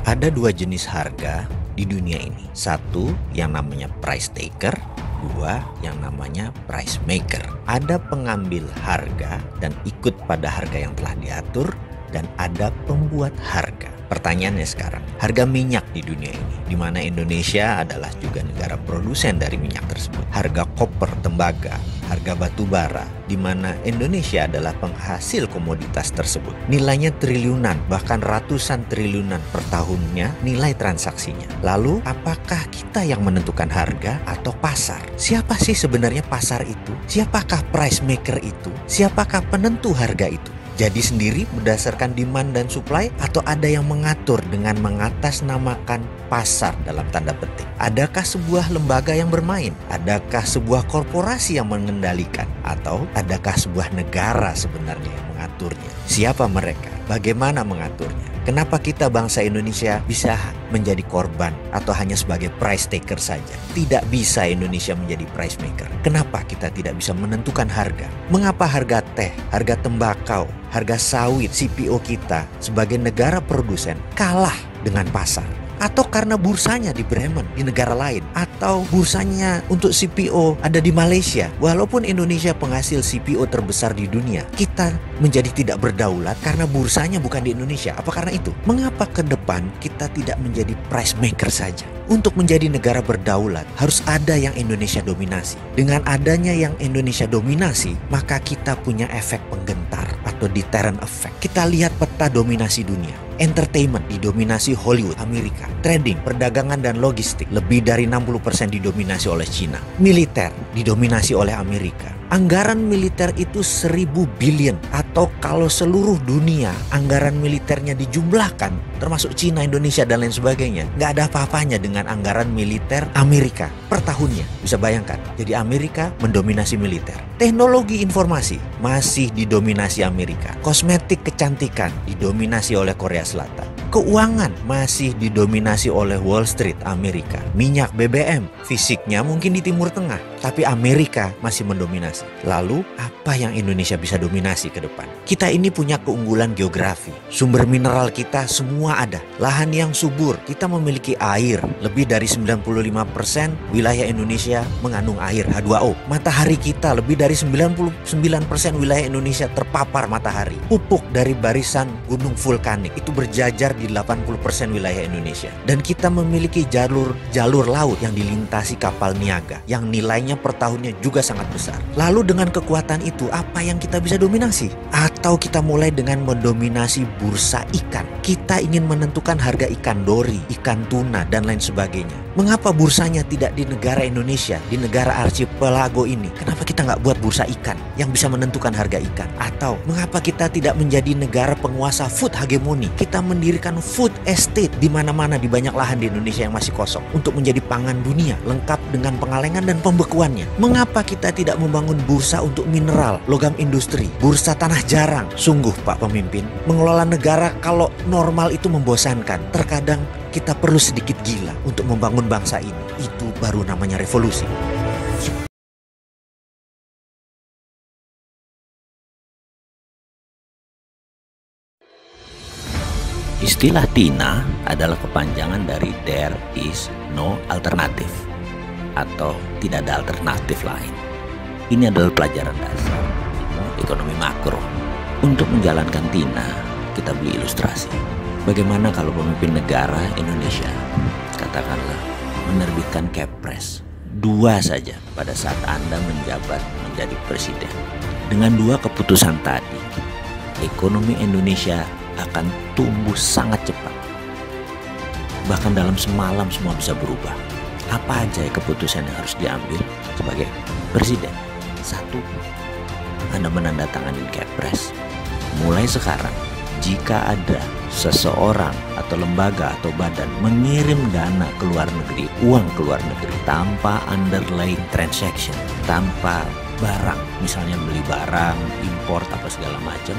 Ada dua jenis harga di dunia ini. Satu yang namanya price taker, dua yang namanya price maker. Ada pengambil harga dan ikut pada harga yang telah diatur, dan ada pembuat harga. Pertanyaannya sekarang, harga minyak di dunia ini, di mana Indonesia adalah juga negara produsen dari minyak tersebut. Harga koper, tembaga, harga batu bara, di mana Indonesia adalah penghasil komoditas tersebut. Nilainya triliunan, bahkan ratusan triliunan per tahunnya nilai transaksinya. Lalu, apakah kita yang menentukan harga atau pasar? Siapa sih sebenarnya pasar itu? Siapakah price maker itu? Siapakah penentu harga itu? Jadi sendiri berdasarkan demand dan supply, atau ada yang mengatur dengan mengatasnamakan pasar dalam tanda petik? Adakah sebuah lembaga yang bermain? Adakah sebuah korporasi yang mengendalikan? Atau adakah sebuah negara sebenarnya yang mengaturnya? Siapa mereka? Bagaimana mengaturnya? Kenapa kita bangsa Indonesia bisa menjadi korban atau hanya sebagai price taker saja? Tidak bisa Indonesia menjadi price maker. Kenapa kita tidak bisa menentukan harga? Mengapa harga teh, harga tembakau, harga sawit, CPO kita sebagai negara produsen kalah dengan pasar? Atau karena bursanya di Bremen, di negara lain, atau bursanya untuk CPO ada di Malaysia. Walaupun Indonesia penghasil CPO terbesar di dunia, kita menjadi tidak berdaulat karena bursanya bukan di Indonesia. Apa karena itu? Mengapa ke depan kita tidak menjadi price maker saja? Untuk menjadi negara berdaulat, harus ada yang Indonesia dominasi. Dengan adanya yang Indonesia dominasi, maka kita punya efek penggentar atau deterrent effect. Kita lihat peta dominasi dunia. Entertainment didominasi Hollywood, Amerika. Trading, perdagangan dan logistik lebih dari 60% didominasi oleh China. Militer didominasi oleh Amerika. Anggaran militer itu 1000 billion, atau kalau seluruh dunia anggaran militernya dijumlahkan, termasuk China, Indonesia dan lain sebagainya, nggak ada apa-apanya dengan anggaran militer Amerika per tahunnya. Bisa bayangkan, jadi Amerika mendominasi militer. Teknologi informasi masih didominasi Amerika. Kosmetik kecantikan didominasi oleh Korea Selatan. Keuangan masih didominasi oleh Wall Street, Amerika. Minyak BBM, fisiknya mungkin di Timur Tengah, tapi Amerika masih mendominasi. Lalu, apa yang Indonesia bisa dominasi ke depan? Kita ini punya keunggulan geografi. Sumber mineral kita semua ada. Lahan yang subur, kita memiliki air. Lebih dari 95% wilayah Indonesia mengandung air, H2O. Matahari kita, lebih dari 99% wilayah Indonesia terpapar matahari. Pupuk dari barisan gunung vulkanik itu berjajar di 80% wilayah Indonesia. Dan kita memiliki jalur laut yang dilintasi kapal niaga, yang nilainya per tahunnya juga sangat besar. Lalu dengan kekuatan itu, apa yang kita bisa dominasi? Atau kita mulai dengan mendominasi bursa ikan. Kita ingin menentukan harga ikan dori, ikan tuna, dan lain sebagainya. Mengapa bursanya tidak di negara Indonesia, di negara archipelago ini? Kenapa kita nggak buat bursa ikan yang bisa menentukan harga ikan? Atau mengapa kita tidak menjadi negara penguasa food hegemoni? Kita mendirikan food estate di mana-mana, di banyak lahan di Indonesia yang masih kosong, untuk menjadi pangan dunia, lengkap dengan pengalengan dan pembekuannya. Mengapa kita tidak membangun bursa untuk mineral, logam industri, bursa tanah jarang? Sungguh Pak Pemimpin, mengelola negara kalau normal itu membosankan. Terkadang kita perlu sedikit gila untuk membangun bangsa ini. Itu baru namanya revolusi. Istilah TINA adalah kepanjangan dari There is no alternative, atau tidak ada alternatif lain. Ini adalah pelajaran dasar ilmu ekonomi makro. Untuk menjalankan TINA, kita beli ilustrasi. Bagaimana kalau pemimpin negara Indonesia, katakanlah, menerbitkan Kepres 2 saja pada saat Anda menjabat menjadi presiden. Dengan 2 keputusan tadi, ekonomi Indonesia akan tumbuh sangat cepat. Bahkan dalam semalam semua bisa berubah. Apa aja keputusan yang harus diambil sebagai presiden? 1, Anda menandatangani Kepres. Mulai sekarang, jika ada seseorang atau lembaga atau badan mengirim dana ke luar negeri, uang ke luar negeri tanpa underlying transaction, tanpa barang, misalnya beli barang, import apa segala macam,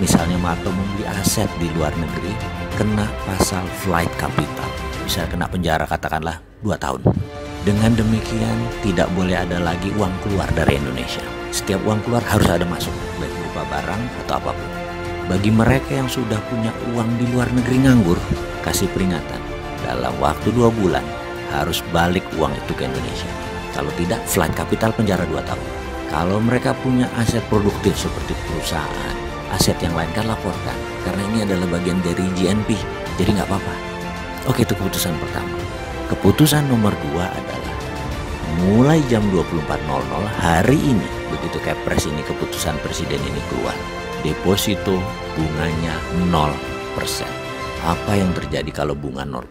misalnya atau membeli aset di luar negeri, kena pasal flight capital, bisa kena penjara katakanlah 2 tahun. Dengan demikian tidak boleh ada lagi uang keluar dari Indonesia. Setiap uang keluar harus ada masuk, baik berupa barang atau apapun. Bagi mereka yang sudah punya uang di luar negeri nganggur, kasih peringatan, dalam waktu 2 bulan harus balik uang itu ke Indonesia. Kalau tidak, flight capital penjara 2 tahun. Kalau mereka punya aset produktif seperti perusahaan, aset yang lain kan laporkan, karena ini adalah bagian dari GNP, jadi nggak apa-apa. Oke, itu keputusan pertama. Keputusan nomor 2 adalah mulai jam 24.00 hari ini, begitu Kepres ini, keputusan presiden ini keluar, deposito bunganya 0%. Apa yang terjadi kalau bunga 0%?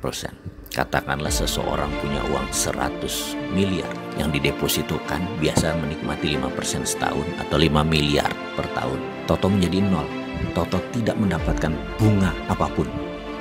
Katakanlah seseorang punya uang 100 miliar yang didepositokan, biasa menikmati 5% setahun atau 5 miliar per tahun. Toto menjadi 0. Toto tidak mendapatkan bunga apapun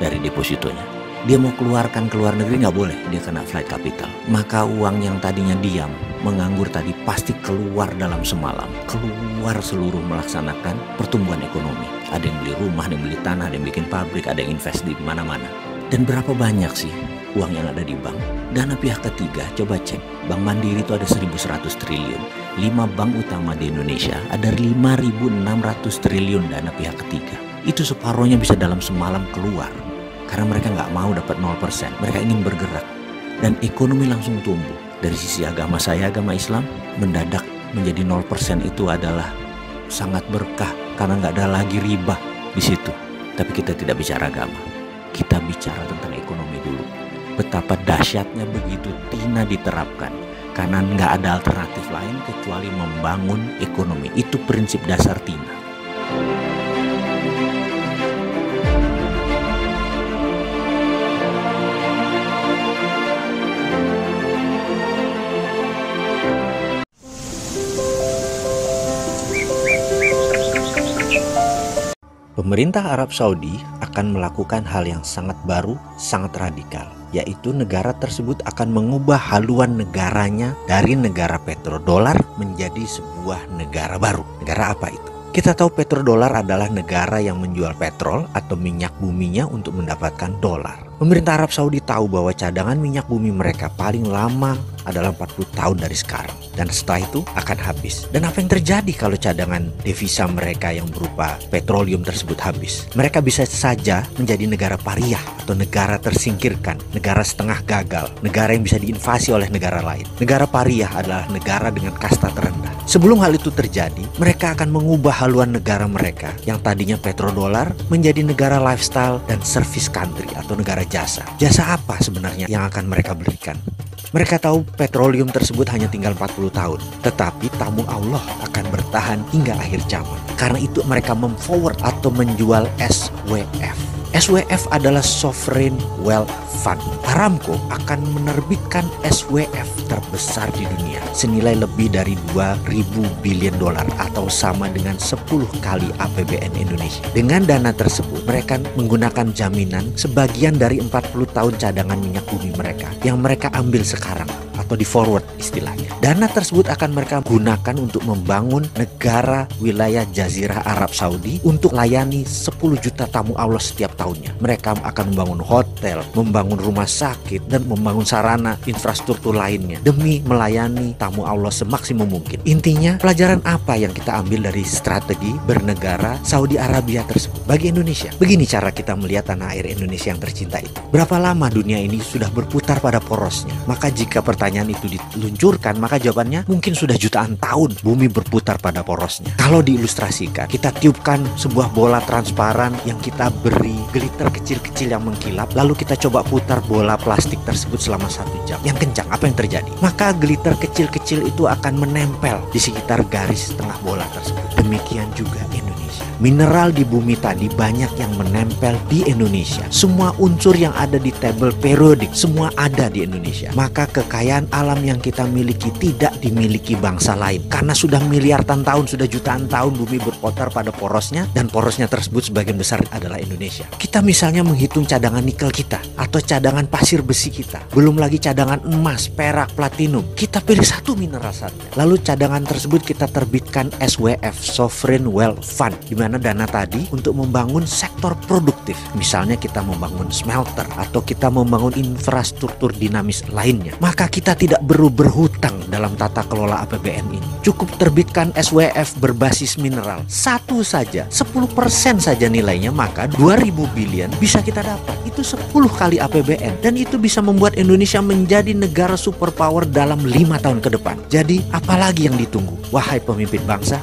dari depositonya. Dia mau keluarkan ke luar negeri nggak boleh, dia kena flight capital. Maka uang yang tadinya diam, menganggur tadi pasti keluar dalam semalam. Keluar seluruh melaksanakan pertumbuhan ekonomi. Ada yang beli rumah, ada yang beli tanah, ada yang bikin pabrik, ada yang invest di mana-mana. Dan berapa banyak sih uang yang ada di bank? Dana pihak ketiga, coba cek. Bank Mandiri itu ada 1.100 triliun. 5 bank utama di Indonesia ada 5.600 triliun dana pihak ketiga. Itu separuhnya bisa dalam semalam keluar. Karena mereka nggak mau dapat 0%. Mereka ingin bergerak. Dan ekonomi langsung tumbuh. Dari sisi agama saya, agama Islam, mendadak menjadi 0% itu adalah sangat berkah. Karena nggak ada lagi riba di situ. Tapi kita tidak bicara agama. Kita bicara tentang ekonomi dulu. Betapa dahsyatnya begitu TINA diterapkan. Karena nggak ada alternatif lain kecuali membangun ekonomi. Itu prinsip dasar TINA. Pemerintah Arab Saudi akan melakukan hal yang sangat baru, sangat radikal, yaitu negara tersebut akan mengubah haluan negaranya dari negara petrodolar menjadi sebuah negara baru. Negara apa itu? Kita tahu petrodolar adalah negara yang menjual petrol atau minyak buminya untuk mendapatkan dolar. Pemerintah Arab Saudi tahu bahwa cadangan minyak bumi mereka paling lama adalah 40 tahun dari sekarang. Dan setelah itu akan habis. Dan apa yang terjadi kalau cadangan devisa mereka yang berupa petroleum tersebut habis? Mereka bisa saja menjadi negara pariah atau negara tersingkirkan, negara setengah gagal, negara yang bisa diinvasi oleh negara lain. Negara pariah adalah negara dengan kasta terendah. Sebelum hal itu terjadi, mereka akan mengubah haluan negara mereka yang tadinya petrodolar menjadi negara lifestyle dan service country atau negara jasa. Jasa apa sebenarnya yang akan mereka berikan? Mereka tahu petroleum tersebut hanya tinggal 40 tahun. Tetapi tamu Allah akan bertahan hingga akhir zaman. Karena itu mereka memforward atau menjual SWF. SWF adalah Sovereign Wealth Fund. Aramco akan menerbitkan SWF terbesar di dunia senilai lebih dari 2.000 billion dolar atau sama dengan 10 kali APBN Indonesia. Dengan dana tersebut mereka menggunakan jaminan sebagian dari 40 tahun cadangan minyak bumi mereka yang mereka ambil sekarang atau di forward istilahnya. Dana tersebut akan mereka gunakan untuk membangun negara wilayah Jazirah Arab Saudi untuk layani 10 juta tamu Allah setiap tahunnya. Mereka akan membangun hotel, membangun rumah sakit, dan membangun sarana infrastruktur lainnya demi melayani tamu Allah semaksimum mungkin. Intinya, pelajaran apa yang kita ambil dari strategi bernegara Saudi Arabia tersebut bagi Indonesia? Begini cara kita melihat tanah air Indonesia yang tercinta itu. Berapa lama dunia ini sudah berputar pada porosnya? Maka jika pertanyaan itu diluncurkan, maka jawabannya mungkin sudah jutaan tahun bumi berputar pada porosnya. Kalau diilustrasikan, kita tiupkan sebuah bola transparan yang kita beri glitter kecil-kecil yang mengkilap, lalu kita coba putar bola plastik tersebut selama 1 jam. Yang kencang, apa yang terjadi? Maka glitter kecil-kecil itu akan menempel di sekitar garis tengah bola tersebut. Demikian juga Indonesia. Mineral di bumi tadi banyak yang menempel di Indonesia. Semua unsur yang ada di tabel periodik semua ada di Indonesia. Maka kekayaan alam yang kita miliki tidak dimiliki bangsa lain. Karena sudah miliaran tahun, sudah jutaan tahun bumi berputar pada porosnya, dan porosnya tersebut sebagian besar adalah Indonesia. Kita misalnya menghitung cadangan nikel kita atau cadangan pasir besi kita, belum lagi cadangan emas, perak, platinum. Kita pilih satu mineral saja. Lalu cadangan tersebut kita terbitkan SWF, Sovereign Wealth Fund, di mana dana tadi untuk membangun sektor produktif. Misalnya kita membangun smelter atau kita membangun infrastruktur dinamis lainnya. Maka kita tidak perlu berhutang dalam tata kelola APBN ini. Cukup terbitkan SWF berbasis mineral. Satu saja, 10% saja nilainya, maka 2000 billion bisa kita dapat. Itu 10 kali APBN. Dan itu bisa membuat Indonesia menjadi negara superpower dalam 5 tahun ke depan. Jadi apalagi yang ditunggu? Wahai pemimpin bangsa,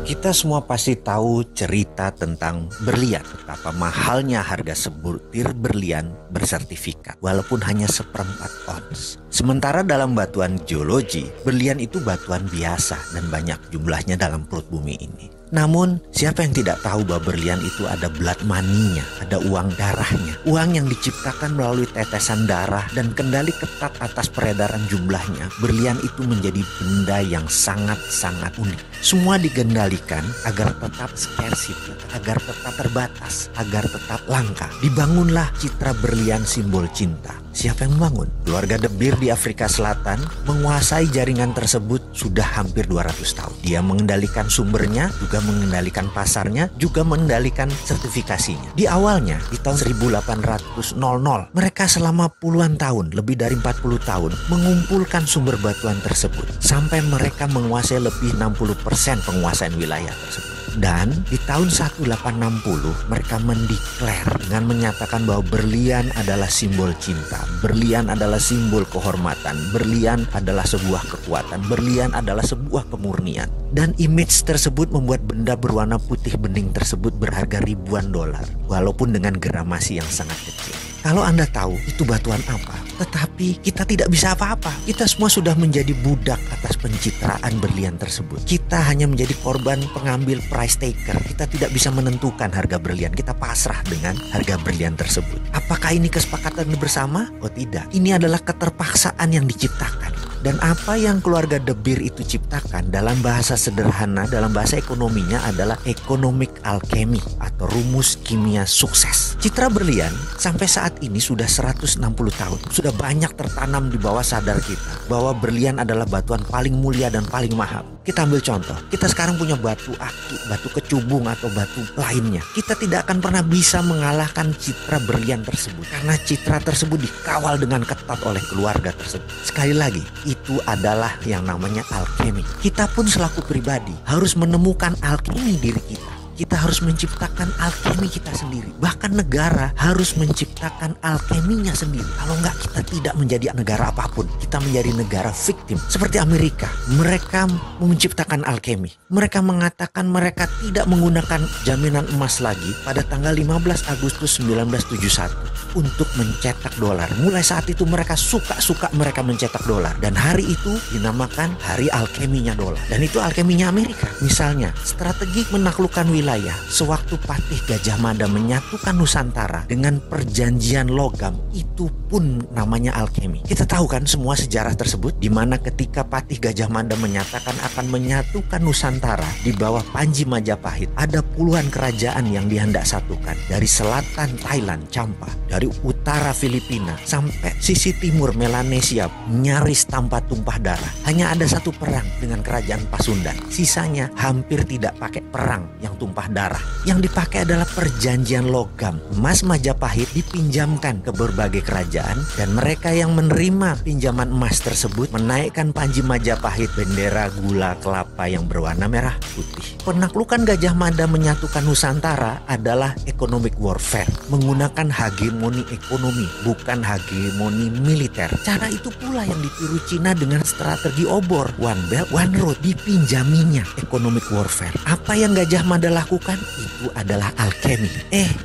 kita semua pasti tahu cerita tentang berlian, betapa mahalnya harga sebutir berlian bersertifikat, walaupun hanya 1/4 ons. Sementara dalam batuan geologi, berlian itu batuan biasa dan banyak jumlahnya dalam perut bumi ini. Namun, siapa yang tidak tahu bahwa berlian itu ada blood money-nya, ada uang darahnya. Uang yang diciptakan melalui tetesan darah dan kendali ketat atas peredaran jumlahnya. Berlian itu menjadi benda yang sangat-sangat unik. Semua digendalikan agar tetap scarcity, agar tetap terbatas, agar tetap langka. Dibangunlah citra berlian simbol cinta. Siapa yang membangun? Keluarga De Beer di Afrika Selatan menguasai jaringan tersebut sudah hampir 200 tahun. Dia mengendalikan sumbernya, juga mengendalikan pasarnya, juga mengendalikan sertifikasinya. Di awalnya, di tahun 1800, mereka selama puluhan tahun, lebih dari 40 tahun, mengumpulkan sumber batuan tersebut. Sampai mereka menguasai lebih 60% penguasaan wilayah tersebut. Dan di tahun 1860 mereka mendeklar dengan menyatakan bahwa berlian adalah simbol cinta, berlian adalah simbol kehormatan, berlian adalah sebuah kekuatan, berlian adalah sebuah kemurnian. Dan image tersebut membuat benda berwarna putih bening tersebut berharga ribuan dolar, walaupun dengan gramasi yang sangat kecil. Kalau Anda tahu itu batuan apa, tetapi kita tidak bisa apa-apa. Kita semua sudah menjadi budak atas pencitraan berlian tersebut. Kita hanya menjadi korban pengambil price taker. Kita tidak bisa menentukan harga berlian. Kita pasrah dengan harga berlian tersebut. Apakah ini kesepakatan bersama? Oh tidak. Ini adalah keterpaksaan yang diciptakan. Dan apa yang keluarga De Beer itu ciptakan dalam bahasa sederhana, dalam bahasa ekonominya adalah economic alchemy atau rumus kimia sukses. Citra berlian sampai saat ini sudah 160 tahun. Sudah banyak tertanam di bawah sadar kita bahwa berlian adalah batuan paling mulia dan paling mahal. Kita ambil contoh, kita sekarang punya batu aki, batu kecubung atau batu lainnya. Kita tidak akan pernah bisa mengalahkan citra berlian tersebut. Karena citra tersebut dikawal dengan ketat oleh keluarga tersebut. Sekali lagi, itu adalah yang namanya alkemi. Kita pun selaku pribadi harus menemukan alkemi diri kita. Kita harus menciptakan alkemi kita sendiri. Bahkan negara harus menciptakan alkeminya sendiri. Kalau enggak, kita tidak menjadi negara apapun. Kita menjadi negara victim. Seperti Amerika, mereka menciptakan alkemi. Mereka mengatakan mereka tidak menggunakan jaminan emas lagi pada tanggal 15 Agustus 1971 untuk mencetak dolar. Mulai saat itu mereka suka mereka mencetak dolar. Dan hari itu dinamakan hari alkeminya dolar. Dan itu alkeminya Amerika. Misalnya, strategi menaklukkan wilayah wilayah sewaktu Patih Gajah Mada menyatukan Nusantara dengan perjanjian logam, itu pun namanya alkemi. Kita tahu kan semua sejarah tersebut, di mana ketika Patih Gajah Mada menyatakan akan menyatukan Nusantara di bawah Panji Majapahit, ada puluhan kerajaan yang dihendak satukan. Dari selatan Thailand, Champa, dari utara Filipina, sampai sisi timur Melanesia, nyaris tanpa tumpah darah. Hanya ada satu perang dengan kerajaan Pasundan. Sisanya hampir tidak pakai perang yang tumpah darah. Yang dipakai adalah perjanjian logam. Emas Majapahit dipinjamkan ke berbagai kerajaan, dan mereka yang menerima pinjaman emas tersebut menaikkan Panji Majapahit bendera gula kelapa yang berwarna merah putih. Penaklukan Gajah Mada menyatukan Nusantara adalah economic warfare, menggunakan hegemoni ekonomi, bukan hegemoni militer. Cara itu pula yang ditiru Cina dengan strategi obor, One Belt, One Road, dipinjaminya economic warfare. Apa yang Gajah Mada lakukan? Itu adalah alkemi.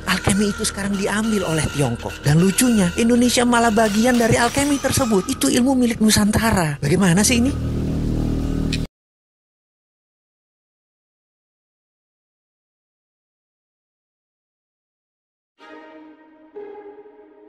Alkemi itu sekarang diambil oleh Tiongkok. Dan lucunya, Indonesia malah bagian dari alkemi tersebut. Itu ilmu milik Nusantara. Bagaimana sih ini?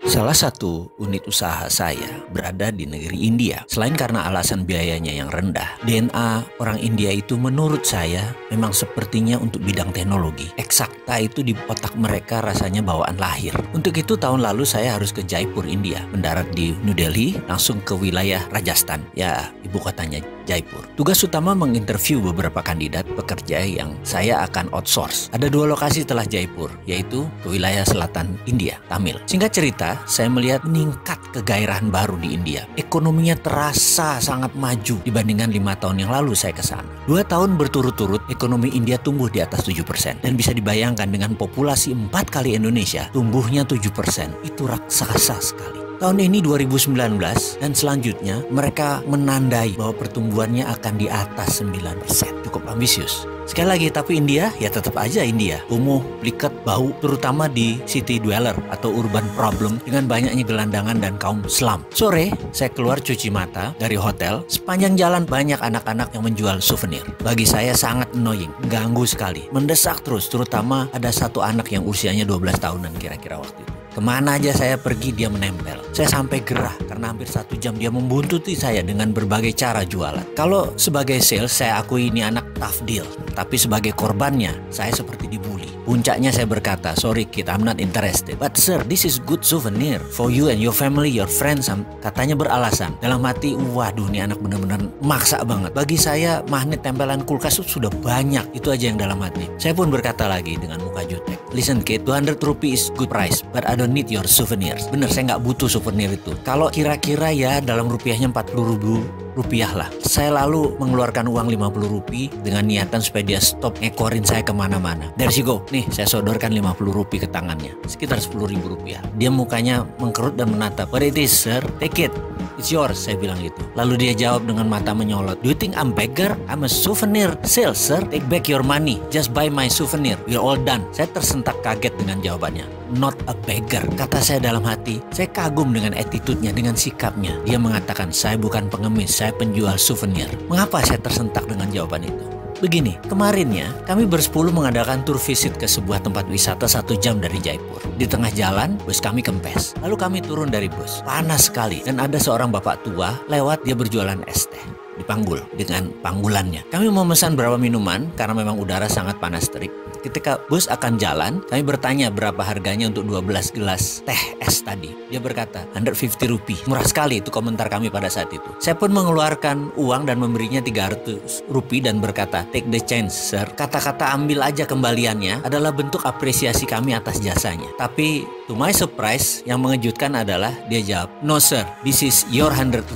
Salah satu unit usaha saya berada di negeri India. Selain karena alasan biayanya yang rendah, DNA orang India itu menurut saya memang sepertinya untuk bidang teknologi. Eksakta itu di otak mereka rasanya bawaan lahir. Untuk itu tahun lalu saya harus ke Jaipur, India. Mendarat di New Delhi, langsung ke wilayah Rajasthan. Ya, ibu kotanya Jaipur. Tugas utama menginterview beberapa kandidat pekerja yang saya akan outsource. Ada 2 lokasi setelah Jaipur, yaitu ke wilayah selatan India, Tamil. Singkat cerita, saya melihat meningkat kegairahan baru di India. Ekonominya terasa sangat maju dibandingkan 5 tahun yang lalu saya ke sana. 2 tahun berturut-turut ekonomi India tumbuh di atas 7%. Dan bisa dibayangkan dengan populasi 4 kali Indonesia, tumbuhnya 7%. Itu raksasa sekali. Tahun ini 2019 dan selanjutnya mereka menandai bahwa pertumbuhannya akan di atas 9%. Cukup ambisius. Sekali lagi, tapi India ya tetap aja India. Kumuh, pliket, bau, terutama di city dweller atau urban problem dengan banyaknya gelandangan dan kaum slum. Sore, saya keluar cuci mata dari hotel. Sepanjang jalan banyak anak-anak yang menjual souvenir. Bagi saya sangat annoying, ganggu sekali. Mendesak terus, terutama ada satu anak yang usianya 12 tahunan kira-kira waktu itu. Kemana aja saya pergi dia menempel. Saya sampai gerah karena hampir 1 jam dia membuntuti saya dengan berbagai cara jualan. Kalau sebagai sales saya akui ini anak tough deal. Tapi sebagai korbannya saya seperti dibully. Puncaknya saya berkata, sorry kid, I'm not interested. But sir, this is good souvenir for you and your family, your friends. Katanya beralasan. Dalam hati, waduh ini anak benar-benar maksa banget. Bagi saya magnet tempelan kulkas itu sudah banyak. Itu aja yang dalam hati. Saya pun berkata lagi dengan muka jutek. Listen kid, 200 rupiah is good price, but I don't need your souvenirs. Bener, saya nggak butuh souvenir itu. Kalau kira-kira ya dalam rupiahnya 40.000 rupiah lah. Saya lalu mengeluarkan uang 50 rupiah dengan niatan supaya dia stop ngekorin saya kemana-mana. There you go. Nih, saya sodorkan 50 rupiah ke tangannya. Sekitar 10.000 rupiah. Dia mukanya mengkerut dan menatap. What it is, sir? Take it. It's yours, saya bilang gitu. Lalu dia jawab dengan mata menyolot. Do you think I'm beggar? I'm a souvenir sales, sir. Take back your money. Just buy my souvenir. We're all done. Saya tersentak kaget dengan jawabannya. Not a beggar, kata saya dalam hati. Saya kagum dengan attitude-nya, dengan sikapnya. Dia mengatakan, saya bukan pengemis, saya penjual souvenir. Mengapa saya tersentak dengan jawaban itu? Begini, kemarinnya kami bersepuluh mengadakan tur visit ke sebuah tempat wisata 1 jam dari Jaipur. Di tengah jalan, bus kami kempes. Lalu kami turun dari bus. Panas sekali. Dan ada seorang bapak tua lewat, dia berjualan es teh. Dipanggul dengan panggulannya. Kami memesan beberapa minuman karena memang udara sangat panas terik. Ketika bus akan jalan, kami bertanya berapa harganya untuk 12 gelas teh es tadi. Dia berkata, 150 rupiah. Murah sekali, itu komentar kami pada saat itu. Saya pun mengeluarkan uang dan memberinya 300 rupiah dan berkata, take the chance, sir. Kata-kata ambil aja kembaliannya adalah bentuk apresiasi kami atas jasanya. Tapi to my surprise, yang mengejutkan adalah dia jawab, no sir, this is your 150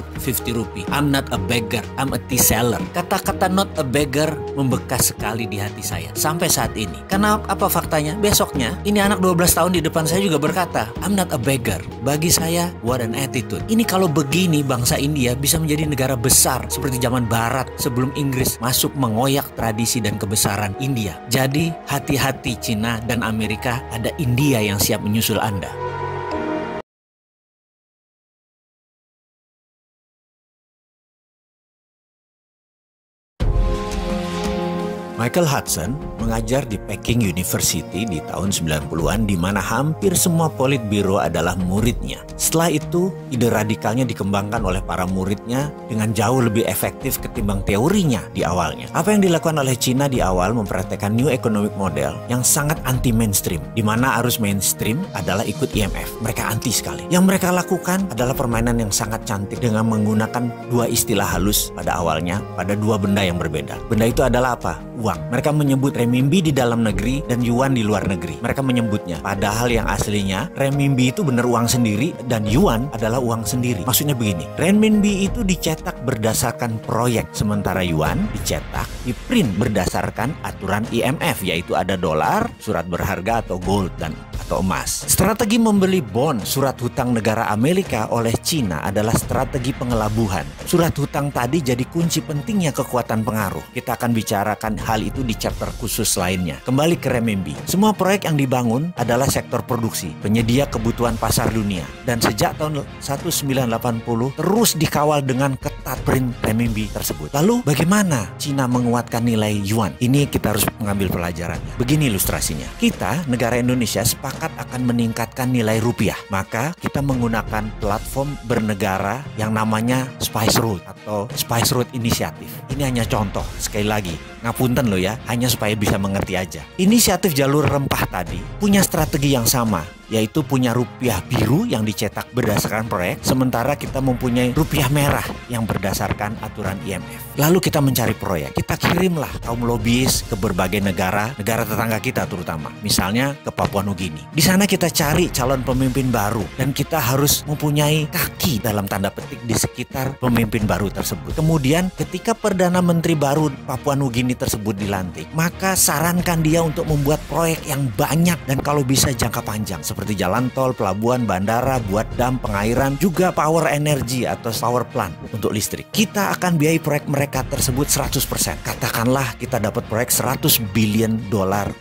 rupiah. I'm not a beggar, I'm a tea seller. Kata-kata not a beggar membekas sekali di hati saya sampai saat ini. Karena apa faktanya? Besoknya, ini anak 12 tahun di depan saya juga berkata, I'm not a beggar. Bagi saya, what an attitude. Ini kalau begini bangsa India bisa menjadi negara besar seperti zaman Barat sebelum Inggris masuk mengoyak tradisi dan kebesaran India. Jadi, hati-hati Cina dan Amerika, ada India yang siap menyusul Anda. Michael Hudson mengajar di Peking University di tahun 90-an di mana hampir semua politbiro adalah muridnya. Setelah itu, ide radikalnya dikembangkan oleh para muridnya dengan jauh lebih efektif ketimbang teorinya di awalnya. Apa yang dilakukan oleh Cina di awal mempraktekkan New Economic Model yang sangat anti-mainstream, di mana arus mainstream adalah ikut IMF. Mereka anti sekali. Yang mereka lakukan adalah permainan yang sangat cantik dengan menggunakan dua istilah halus pada awalnya, pada dua benda yang berbeda. Benda itu adalah apa? Uang. Mereka menyebut renminbi di dalam negeri dan yuan di luar negeri. Mereka menyebutnya. Padahal yang aslinya renminbi itu benar uang sendiri dan yuan adalah uang sendiri. Maksudnya begini, renminbi itu dicetak berdasarkan proyek, sementara yuan dicetak, diprint berdasarkan aturan IMF, yaitu ada dolar, surat berharga atau gold atau emas. Strategi membeli bond surat hutang negara Amerika oleh Cina adalah strategi pengelabuhan. Surat hutang tadi jadi kunci pentingnya kekuatan pengaruh. Kita akan bicarakan hal itu di chapter khusus lainnya. Kembali ke renminbi. Semua proyek yang dibangun adalah sektor produksi, penyedia kebutuhan pasar dunia. Dan sejak tahun 1980 terus dikawal dengan ketat print renminbi tersebut. Lalu bagaimana Cina menguatkan nilai yuan? Ini kita harus mengambil pelajarannya. Begini ilustrasinya. Kita, negara Indonesia, sepakat akan meningkatkan nilai rupiah. Maka kita menggunakan platform bernegara yang namanya Spice Road atau Spice Road Initiative. Ini hanya contoh, sekali lagi, ngapunten loh ya, hanya supaya bisa mengerti aja. Inisiatif jalur rempah tadi punya strategi yang sama, yaitu punya rupiah biru yang dicetak berdasarkan proyek, sementara kita mempunyai rupiah merah yang berdasarkan aturan IMF. Lalu kita mencari proyek, kita kirimlah kaum lobbyis ke berbagai negara tetangga kita terutama, misalnya ke Papua Nugini. Di sana kita cari calon pemimpin baru dan kita harus mempunyai kaki dalam tanda petik di sekitar pemimpin baru tersebut. Kemudian ketika Perdana Menteri baru Papua Nugini tersebut dilantik, maka sarankan dia untuk membuat proyek yang banyak dan kalau bisa jangka panjang, seperti jalan tol, pelabuhan, bandara, buat dam, pengairan, juga power energy atau power plant untuk listrik. Kita akan biayai proyek mereka tersebut 100%. Katakanlah kita dapat proyek $100 billion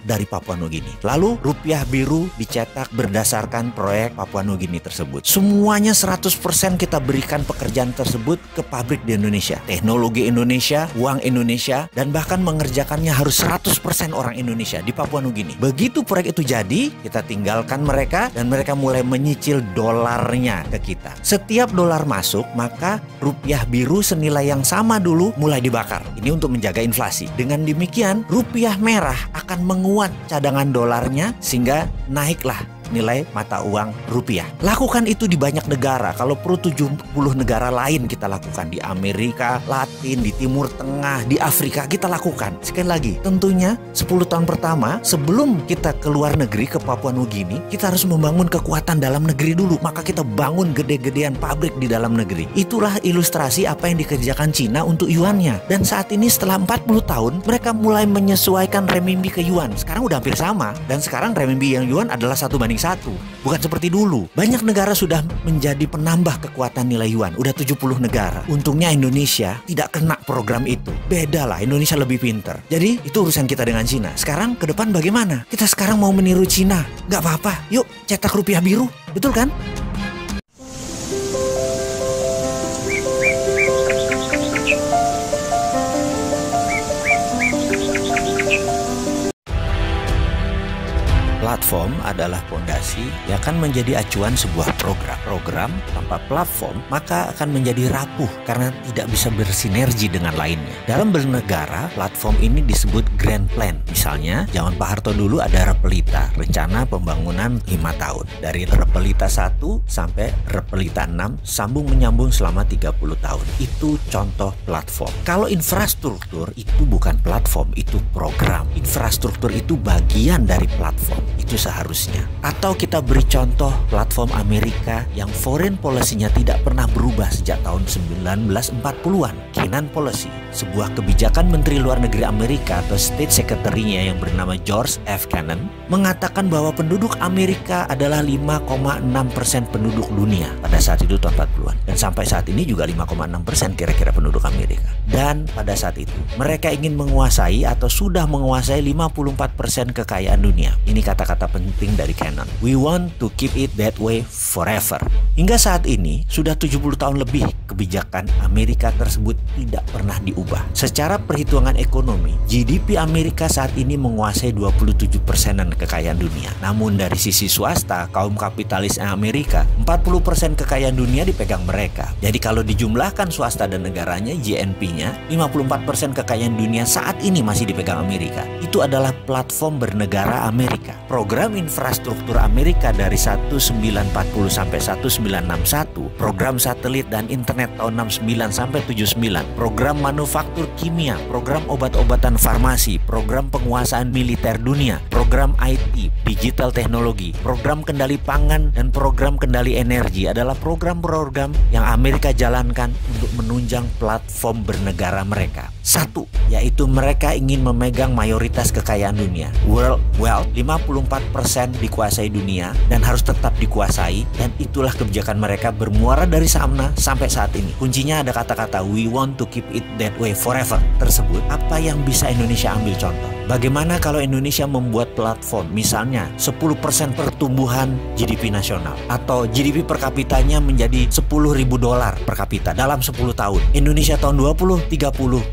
dari Papua Nugini. Lalu rupiah biru dicetak berdasarkan proyek Papua Nugini tersebut. Semuanya 100% kita berikan pekerjaan tersebut ke pabrik di Indonesia. Teknologi Indonesia, uang Indonesia, dan bahkan mengerjakannya harus 100% orang Indonesia di Papua Nugini. Begitu proyek itu jadi, kita tinggalkan mereka dan mereka mulai menyicil dolarnya ke kita. Setiap dolar masuk, maka rupiah biru senilai yang sama dulu mulai dibakar. Ini untuk menjaga inflasi. Dengan demikian, rupiah merah akan menguat cadangan dolarnya sehingga naiklah nilai mata uang rupiah. Lakukan itu di banyak negara. Kalau perlu 70 negara lain kita lakukan. Di Amerika Latin, di Timur Tengah, di Afrika kita lakukan. Sekali lagi, tentunya 10 tahun pertama sebelum kita ke luar negeri ke Papua Nugini, kita harus membangun kekuatan dalam negeri dulu. Maka kita bangun gede-gedean pabrik di dalam negeri. Itulah ilustrasi apa yang dikerjakan Cina untuk yuannya. Dan saat ini setelah 40 tahun mereka mulai menyesuaikan renminbi ke yuan. Sekarang udah hampir sama. Dan sekarang renminbi yang yuan adalah 1:1. Bukan seperti dulu. Banyak negara sudah menjadi penambah kekuatan nilai yuan. Udah 70 negara. Untungnya Indonesia tidak kena program itu. Beda lah, Indonesia lebih pinter. Jadi itu urusan kita dengan Cina. Sekarang ke depan bagaimana? Kita sekarang mau meniru Cina. Gak apa-apa. Yuk cetak rupiah biru. Betul kan? Platform adalah fondasi yang akan menjadi acuan sebuah program. Program tanpa platform maka akan menjadi rapuh karena tidak bisa bersinergi dengan lainnya. Dalam bernegara, platform ini disebut Grand Plan. Misalnya, zaman Pak Harto dulu ada Repelita, rencana pembangunan 5 tahun. Dari Repelita 1 sampai Repelita 6, sambung menyambung selama 30 tahun. Itu contoh platform. Kalau infrastruktur itu bukan platform, itu program. Infrastruktur itu bagian dari platform. Itu seharusnya. Atau kita beri contoh platform Amerika yang foreign policy-nya tidak pernah berubah sejak tahun 1940-an. Kennan Policy, sebuah kebijakan Menteri Luar Negeri Amerika atau State Secretary-nya yang bernama George F. Kennan, mengatakan bahwa penduduk Amerika adalah 5,6% penduduk dunia pada saat itu tahun 40-an. Dan sampai saat ini juga 5,6% kira-kira penduduk Amerika. Dan pada saat itu, mereka ingin menguasai atau sudah menguasai 54% kekayaan dunia. Ini kata-kata kata-kata penting dari Canon. We want to keep it that way forever. Hingga saat ini, sudah 70 tahun lebih kebijakan Amerika tersebut tidak pernah diubah. Secara perhitungan ekonomi, GDP Amerika saat ini menguasai 27%-an kekayaan dunia. Namun dari sisi swasta, kaum kapitalis Amerika, 40% kekayaan dunia dipegang mereka. Jadi kalau dijumlahkan swasta dan negaranya, GNP-nya, 54% kekayaan dunia saat ini masih dipegang Amerika. Itu adalah platform bernegara Amerika. Program infrastruktur Amerika dari 1940 sampai 1961, program satelit dan internet tahun 69 sampai 79, program manufaktur kimia, program obat-obatan farmasi, program penguasaan militer dunia, program IT, digital teknologi, program kendali pangan, dan program kendali energi adalah program-program yang Amerika jalankan untuk menunjang platform bernegara mereka. Satu, yaitu mereka ingin memegang mayoritas kekayaan dunia. World wealth 54% dikuasai dunia dan harus tetap dikuasai, dan itulah kebijakan mereka bermuara dari sana sampai saat ini. Kuncinya ada kata-kata we want to keep it that way forever tersebut. Apa yang bisa Indonesia ambil contoh? Bagaimana kalau Indonesia membuat platform misalnya 10% pertumbuhan GDP nasional atau GDP per kapitanya menjadi $10.000 per kapita dalam 10 tahun. Indonesia tahun 2030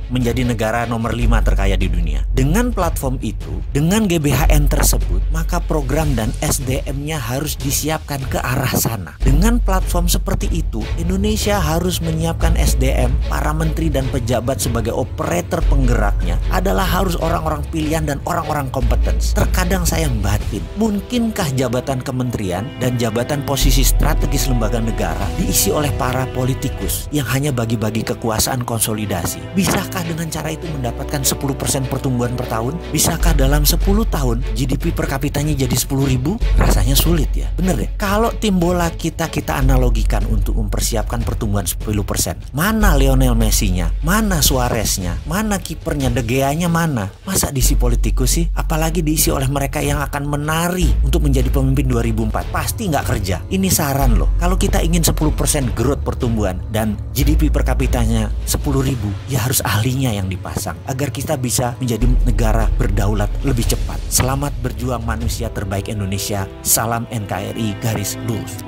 menjadi negara nomor 5 terkaya di dunia. Dengan platform itu, dengan GBHN tersebut, maka program dan SDM-nya harus disiapkan ke arah sana. Dengan platform seperti itu, Indonesia harus menyiapkan SDM, para menteri dan pejabat sebagai operator penggeraknya adalah harus orang-orang pilihan dan orang-orang kompeten. Terkadang saya batin, mungkinkah jabatan kementerian dan jabatan posisi strategis lembaga negara diisi oleh para politikus yang hanya bagi-bagi kekuasaan konsolidasi? Bisakah dengan cara itu mendapatkan 10% pertumbuhan per tahun? Bisakah dalam 10 tahun GDP per kapitanya jadi 10.000? Rasanya sulit ya, bener ya? Kalau tim bola kita analogikan untuk mempersiapkan pertumbuhan 10%, mana Lionel Messi-nya? Mana Suarez-nya? Mana kipernya? De Gea-nya mana? Masa diisi politikus sih? Apalagi diisi oleh mereka yang akan menari untuk menjadi pemimpin 2004. Pasti nggak kerja. Ini saran loh, kalau kita ingin 10% growth pertumbuhan dan GDP per kapitanya 10.000, ya harus ahlinya yang dipasang agar kita bisa menjadi negara berdaulat lebih cepat. Selamat berjuang manusia terbaik Indonesia. Salam NKRI garis lurus.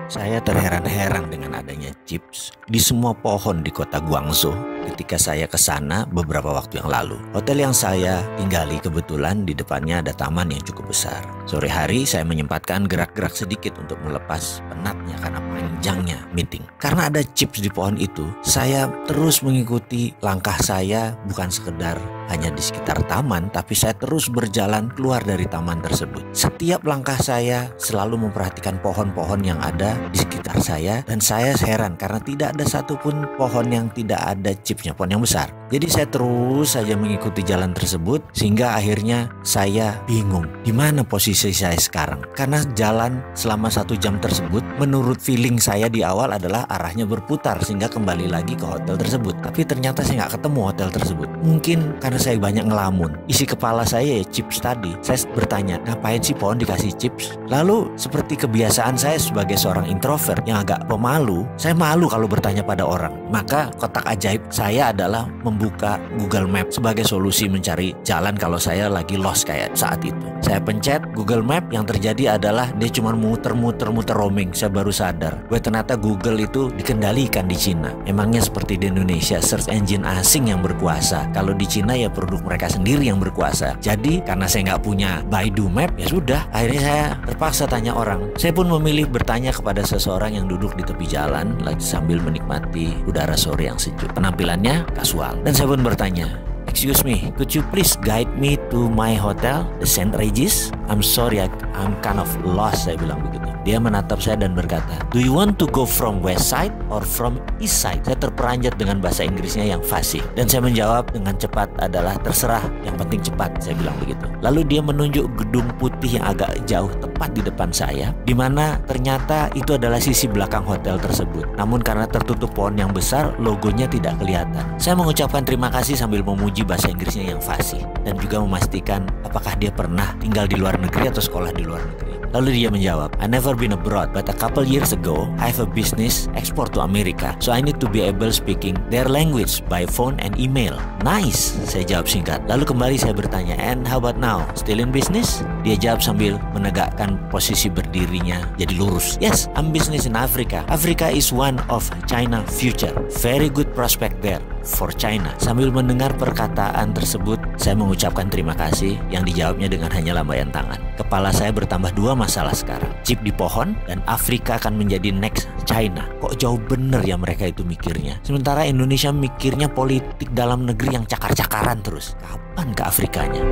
Saya terheran-heran dengan adanya chips di semua pohon di kota Guangzhou ketika saya ke sana beberapa waktu yang lalu. Hotel yang saya tinggali kebetulan di depannya ada taman yang cukup besar. Sore hari saya menyempatkan gerak-gerak sedikit untuk melepas penatnya karena panjangnya meeting. Karena ada chips di pohon itu, saya terus mengikuti langkah saya, bukan sekedar hanya di sekitar taman, tapi saya terus berjalan keluar dari taman tersebut. Setiap langkah saya selalu memperhatikan pohon-pohon yang ada di sekitar saya, dan saya heran karena tidak ada satupun pohon yang tidak ada chipsnya, pohon yang besar. Jadi saya terus saja mengikuti jalan tersebut sehingga akhirnya saya bingung di mana posisi saya sekarang. Karena jalan selama 1 jam tersebut menurut feeling saya di awal adalah arahnya berputar sehingga kembali lagi ke hotel tersebut. Tapi ternyata saya nggak ketemu hotel tersebut. Mungkin karena saya banyak ngelamun. Isi kepala saya ya chips tadi. Saya bertanya, ngapain sih pohon dikasih chips? Lalu seperti kebiasaan saya sebagai seorang introvert yang agak pemalu, saya malu kalau bertanya pada orang. Maka kotak ajaib saya adalah membuka Google Map sebagai solusi mencari jalan kalau saya lagi lost kayak saat itu. Saya pencet Google Map, yang terjadi adalah dia cuma muter-muter roaming. Saya baru sadar, ternyata Google itu dikendalikan di Cina. Emangnya seperti di Indonesia search engine asing yang berkuasa. Kalau di Cina ya produk mereka sendiri yang berkuasa. Jadi karena saya nggak punya Baidu Map, ya sudah, akhirnya saya terpaksa tanya orang. Saya pun memilih bertanya kepada seseorang yang duduk di tepi jalan lagi sambil menikmati udara sore yang sejuk. Penampilannya kasual, dan saya pun bertanya, "Excuse me, could you please guide me to my hotel, the St. Regis? I'm sorry, I'm kind of lost," saya bilang begitu. Dia menatap saya dan berkata, "Do you want to go from west side or from east side?" Saya terperanjat dengan bahasa Inggrisnya yang fasih, dan saya menjawab dengan cepat adalah, "Terserah, yang penting cepat," saya bilang begitu. Lalu dia menunjuk gedung putih yang agak jauh tepat di depan saya, di mana ternyata itu adalah sisi belakang hotel tersebut. Namun karena tertutup pohon yang besar, logonya tidak kelihatan. Saya mengucapkan terima kasih sambil memuji bahasa Inggrisnya yang fasih dan juga memastikan apakah dia pernah tinggal di luar negeri atau sekolah di luar negeri. Lalu dia menjawab, I never been abroad, but a couple years ago, I have a business export to America. So I need to be able speaking their language by phone and email. Nice, saya jawab singkat. Lalu kembali saya bertanya, and how about now? Still in business? Dia jawab sambil menegakkan posisi berdirinya jadi lurus. Yes, I'm business in Africa. Africa is one of China future. Very good prospect there for China. Sambil mendengar perkataan tersebut, saya mengucapkan terima kasih yang dijawabnya dengan hanya lambaian tangan. Kepala saya bertambah dua masalah sekarang. Chip di pohon dan Afrika akan menjadi next China. Kok jauh bener ya mereka itu mikirnya. Sementara Indonesia mikirnya politik dalam negeri yang cakar-cakaran terus. Kapan ke Afrikanya?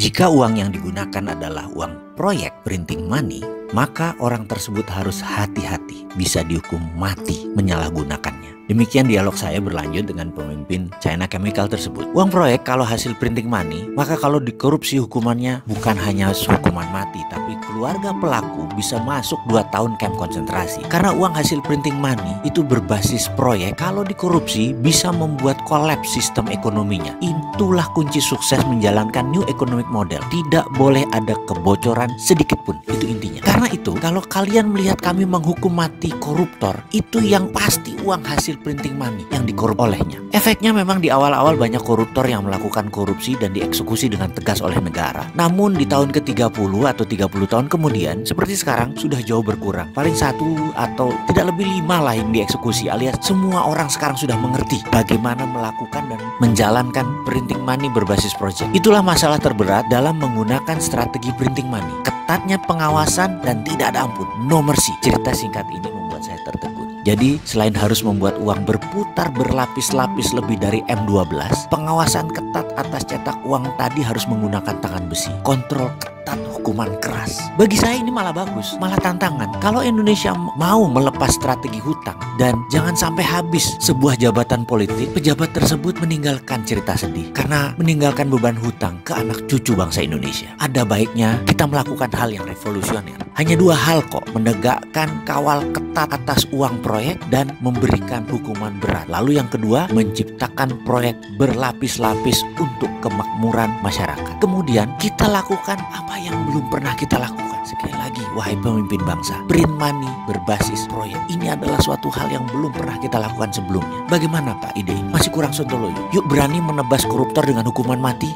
Jika uang yang digunakan adalah uang proyek printing money, maka orang tersebut harus hati-hati, bisa dihukum mati menyalahgunakannya. Demikian dialog saya berlanjut dengan pemimpin China Chemical tersebut. Uang proyek kalau hasil printing money, maka kalau dikorupsi hukumannya bukan hanya hukuman mati, tapi keluarga pelaku bisa masuk 2 tahun kamp konsentrasi. Karena uang hasil printing money itu berbasis proyek, kalau dikorupsi bisa membuat kolaps sistem ekonominya. Itulah kunci sukses menjalankan New Economic Model. Tidak boleh ada kebocoran sedikit pun, itu intinya. Karena itu, kalau kalian melihat kami menghukum mati koruptor, itu yang pasti uang hasil printing money yang dikorup olehnya. Efeknya memang di awal-awal banyak koruptor yang melakukan korupsi dan dieksekusi dengan tegas oleh negara. Namun di tahun ke-30 atau 30 tahun kemudian, seperti sekarang sudah jauh berkurang. Paling 1 atau tidak lebih 5 lah yang dieksekusi, alias semua orang sekarang sudah mengerti bagaimana melakukan dan menjalankan printing money berbasis project. Itulah masalah terberat dalam menggunakan strategi printing money. Ketatnya pengawasan dan tidak ada ampun, no mercy. Cerita singkat ini membuat saya tertegun. Jadi selain harus membuat uang berputar berlapis-lapis lebih dari M12, pengawasan ketat atas cetak uang tadi harus menggunakan tangan besi. Kontrol ketat, hukuman keras. Bagi saya ini malah bagus, malah tantangan. Kalau Indonesia mau melepas strategi hutang dan jangan sampai habis sebuah jabatan politik, pejabat tersebut meninggalkan cerita sedih karena meninggalkan beban hutang ke anak cucu bangsa Indonesia. Ada baiknya kita melakukan hal yang revolusioner. Hanya 2 hal kok, menegakkan kawal ketat atas uang proyek dan memberikan hukuman berat. Lalu yang kedua, menciptakan proyek berlapis-lapis untuk kemakmuran masyarakat. Kemudian kita lakukan apa yang belum pernah kita lakukan. Sekali lagi, wahai pemimpin bangsa, print money berbasis proyek ini adalah suatu hal yang belum pernah kita lakukan sebelumnya. Bagaimana Pak ide ini? Masih kurang sontoloyo. Yuk berani menebas koruptor dengan hukuman mati.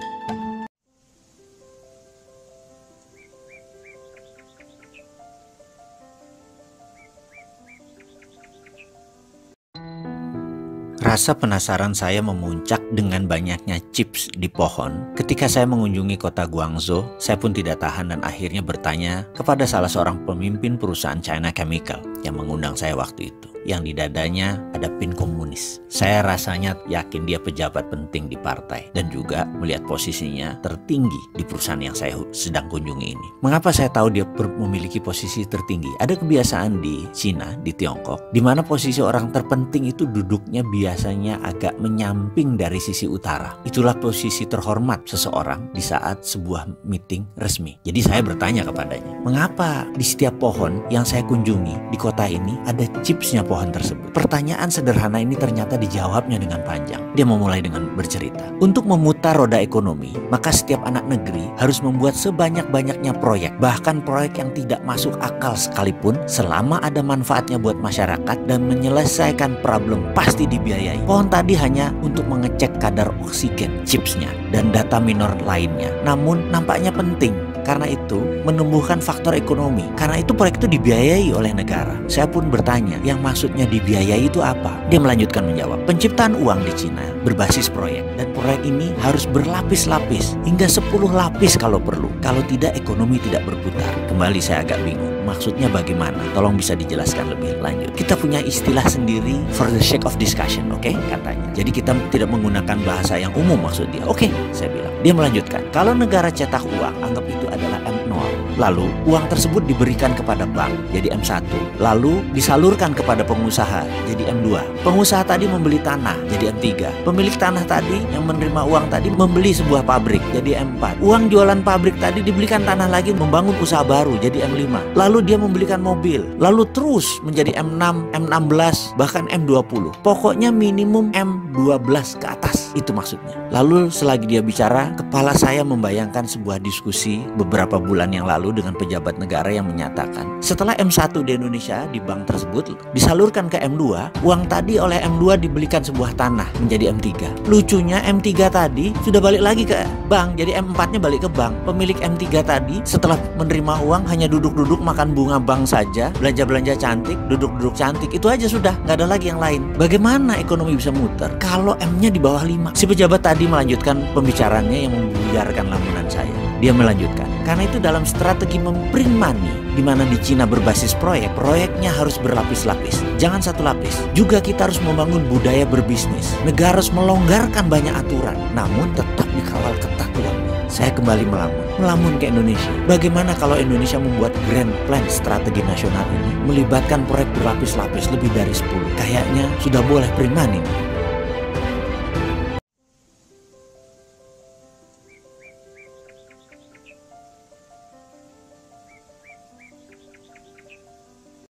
Rasa penasaran saya memuncak dengan banyaknya chips di pohon. Ketika saya mengunjungi kota Guangzhou, saya pun tidak tahan dan akhirnya bertanya kepada salah seorang pemimpin perusahaan China Chemical yang mengundang saya waktu itu. Yang di dadanya ada pin komunis. Saya rasanya yakin dia pejabat penting di partai dan juga melihat posisinya tertinggi di perusahaan yang saya sedang kunjungi ini. Mengapa saya tahu dia memiliki posisi tertinggi? Ada kebiasaan di Cina, di Tiongkok, di mana posisi orang terpenting itu duduknya biasanya agak menyamping dari sisi utara. Itulah posisi terhormat seseorang di saat sebuah meeting resmi. Jadi saya bertanya kepadanya, mengapa di setiap pohon yang saya kunjungi di kota ini ada chipsnya pohon tersebut? Pertanyaan sederhana ini ternyata dijawabnya dengan panjang. Dia memulai dengan bercerita, untuk memutar roda ekonomi, maka setiap anak negeri harus membuat sebanyak-banyaknya proyek, bahkan proyek yang tidak masuk akal sekalipun, selama ada manfaatnya buat masyarakat dan menyelesaikan problem pasti dibiayai. Pohon tadi hanya untuk mengecek kadar oksigen chipsnya dan data minor lainnya, namun nampaknya penting. Karena itu menumbuhkan faktor ekonomi. Karena itu proyek itu dibiayai oleh negara. Saya pun bertanya, yang maksudnya dibiayai itu apa? Dia melanjutkan menjawab, penciptaan uang di Cina berbasis proyek. Dan proyek ini harus berlapis-lapis, hingga 10 lapis kalau perlu. Kalau tidak, ekonomi tidak berputar. Kembali saya agak bingung. Maksudnya bagaimana? Tolong bisa dijelaskan lebih lanjut. Kita punya istilah sendiri for the sake of discussion, oke? Katanya. Jadi kita tidak menggunakan bahasa yang umum maksud dia. Oke, saya bilang. Dia melanjutkan, kalau negara cetak uang, anggap itu adalah M0 Lalu uang tersebut diberikan kepada bank, jadi M1. Lalu disalurkan kepada pengusaha, jadi M2. Pengusaha tadi membeli tanah, jadi M3. Pemilik tanah tadi yang menerima uang tadi membeli sebuah pabrik, jadi M4. Uang jualan pabrik tadi dibelikan tanah lagi membangun usaha baru, jadi M5. Lalu dia membelikan mobil, lalu terus menjadi M6, M16, bahkan M20. Pokoknya minimum M12 ke atas, itu maksudnya. Lalu selagi dia bicara, kepala saya membayangkan sebuah diskusi beberapa bulan yang lalu dengan pejabat negara yang menyatakan setelah M1 di Indonesia di bank tersebut disalurkan ke M2, uang tadi oleh M2 dibelikan sebuah tanah menjadi M3. Lucunya M3 tadi sudah balik lagi ke bank, jadi M4-nya balik ke bank. Pemilik M3 tadi setelah menerima uang hanya duduk-duduk makan bunga bank saja, belanja-belanja cantik, duduk-duduk cantik, itu aja sudah, nggak ada lagi yang lain. Bagaimana ekonomi bisa muter kalau M-nya di bawah 5? Si pejabat tadi melanjutkan pembicaraannya yang membuyarkan lamunan saya. Dia melanjutkan, karena itu dalam strategi memprint money, di mana di Cina berbasis proyek, proyeknya harus berlapis-lapis, jangan satu lapis. Juga kita harus membangun budaya berbisnis. Negara harus melonggarkan banyak aturan, namun tetap dikawal ketat uangnya. Saya kembali melamun ke Indonesia. Bagaimana kalau Indonesia membuat grand plan strategi nasional ini, melibatkan proyek berlapis-lapis lebih dari 10? Kayaknya sudah boleh print money.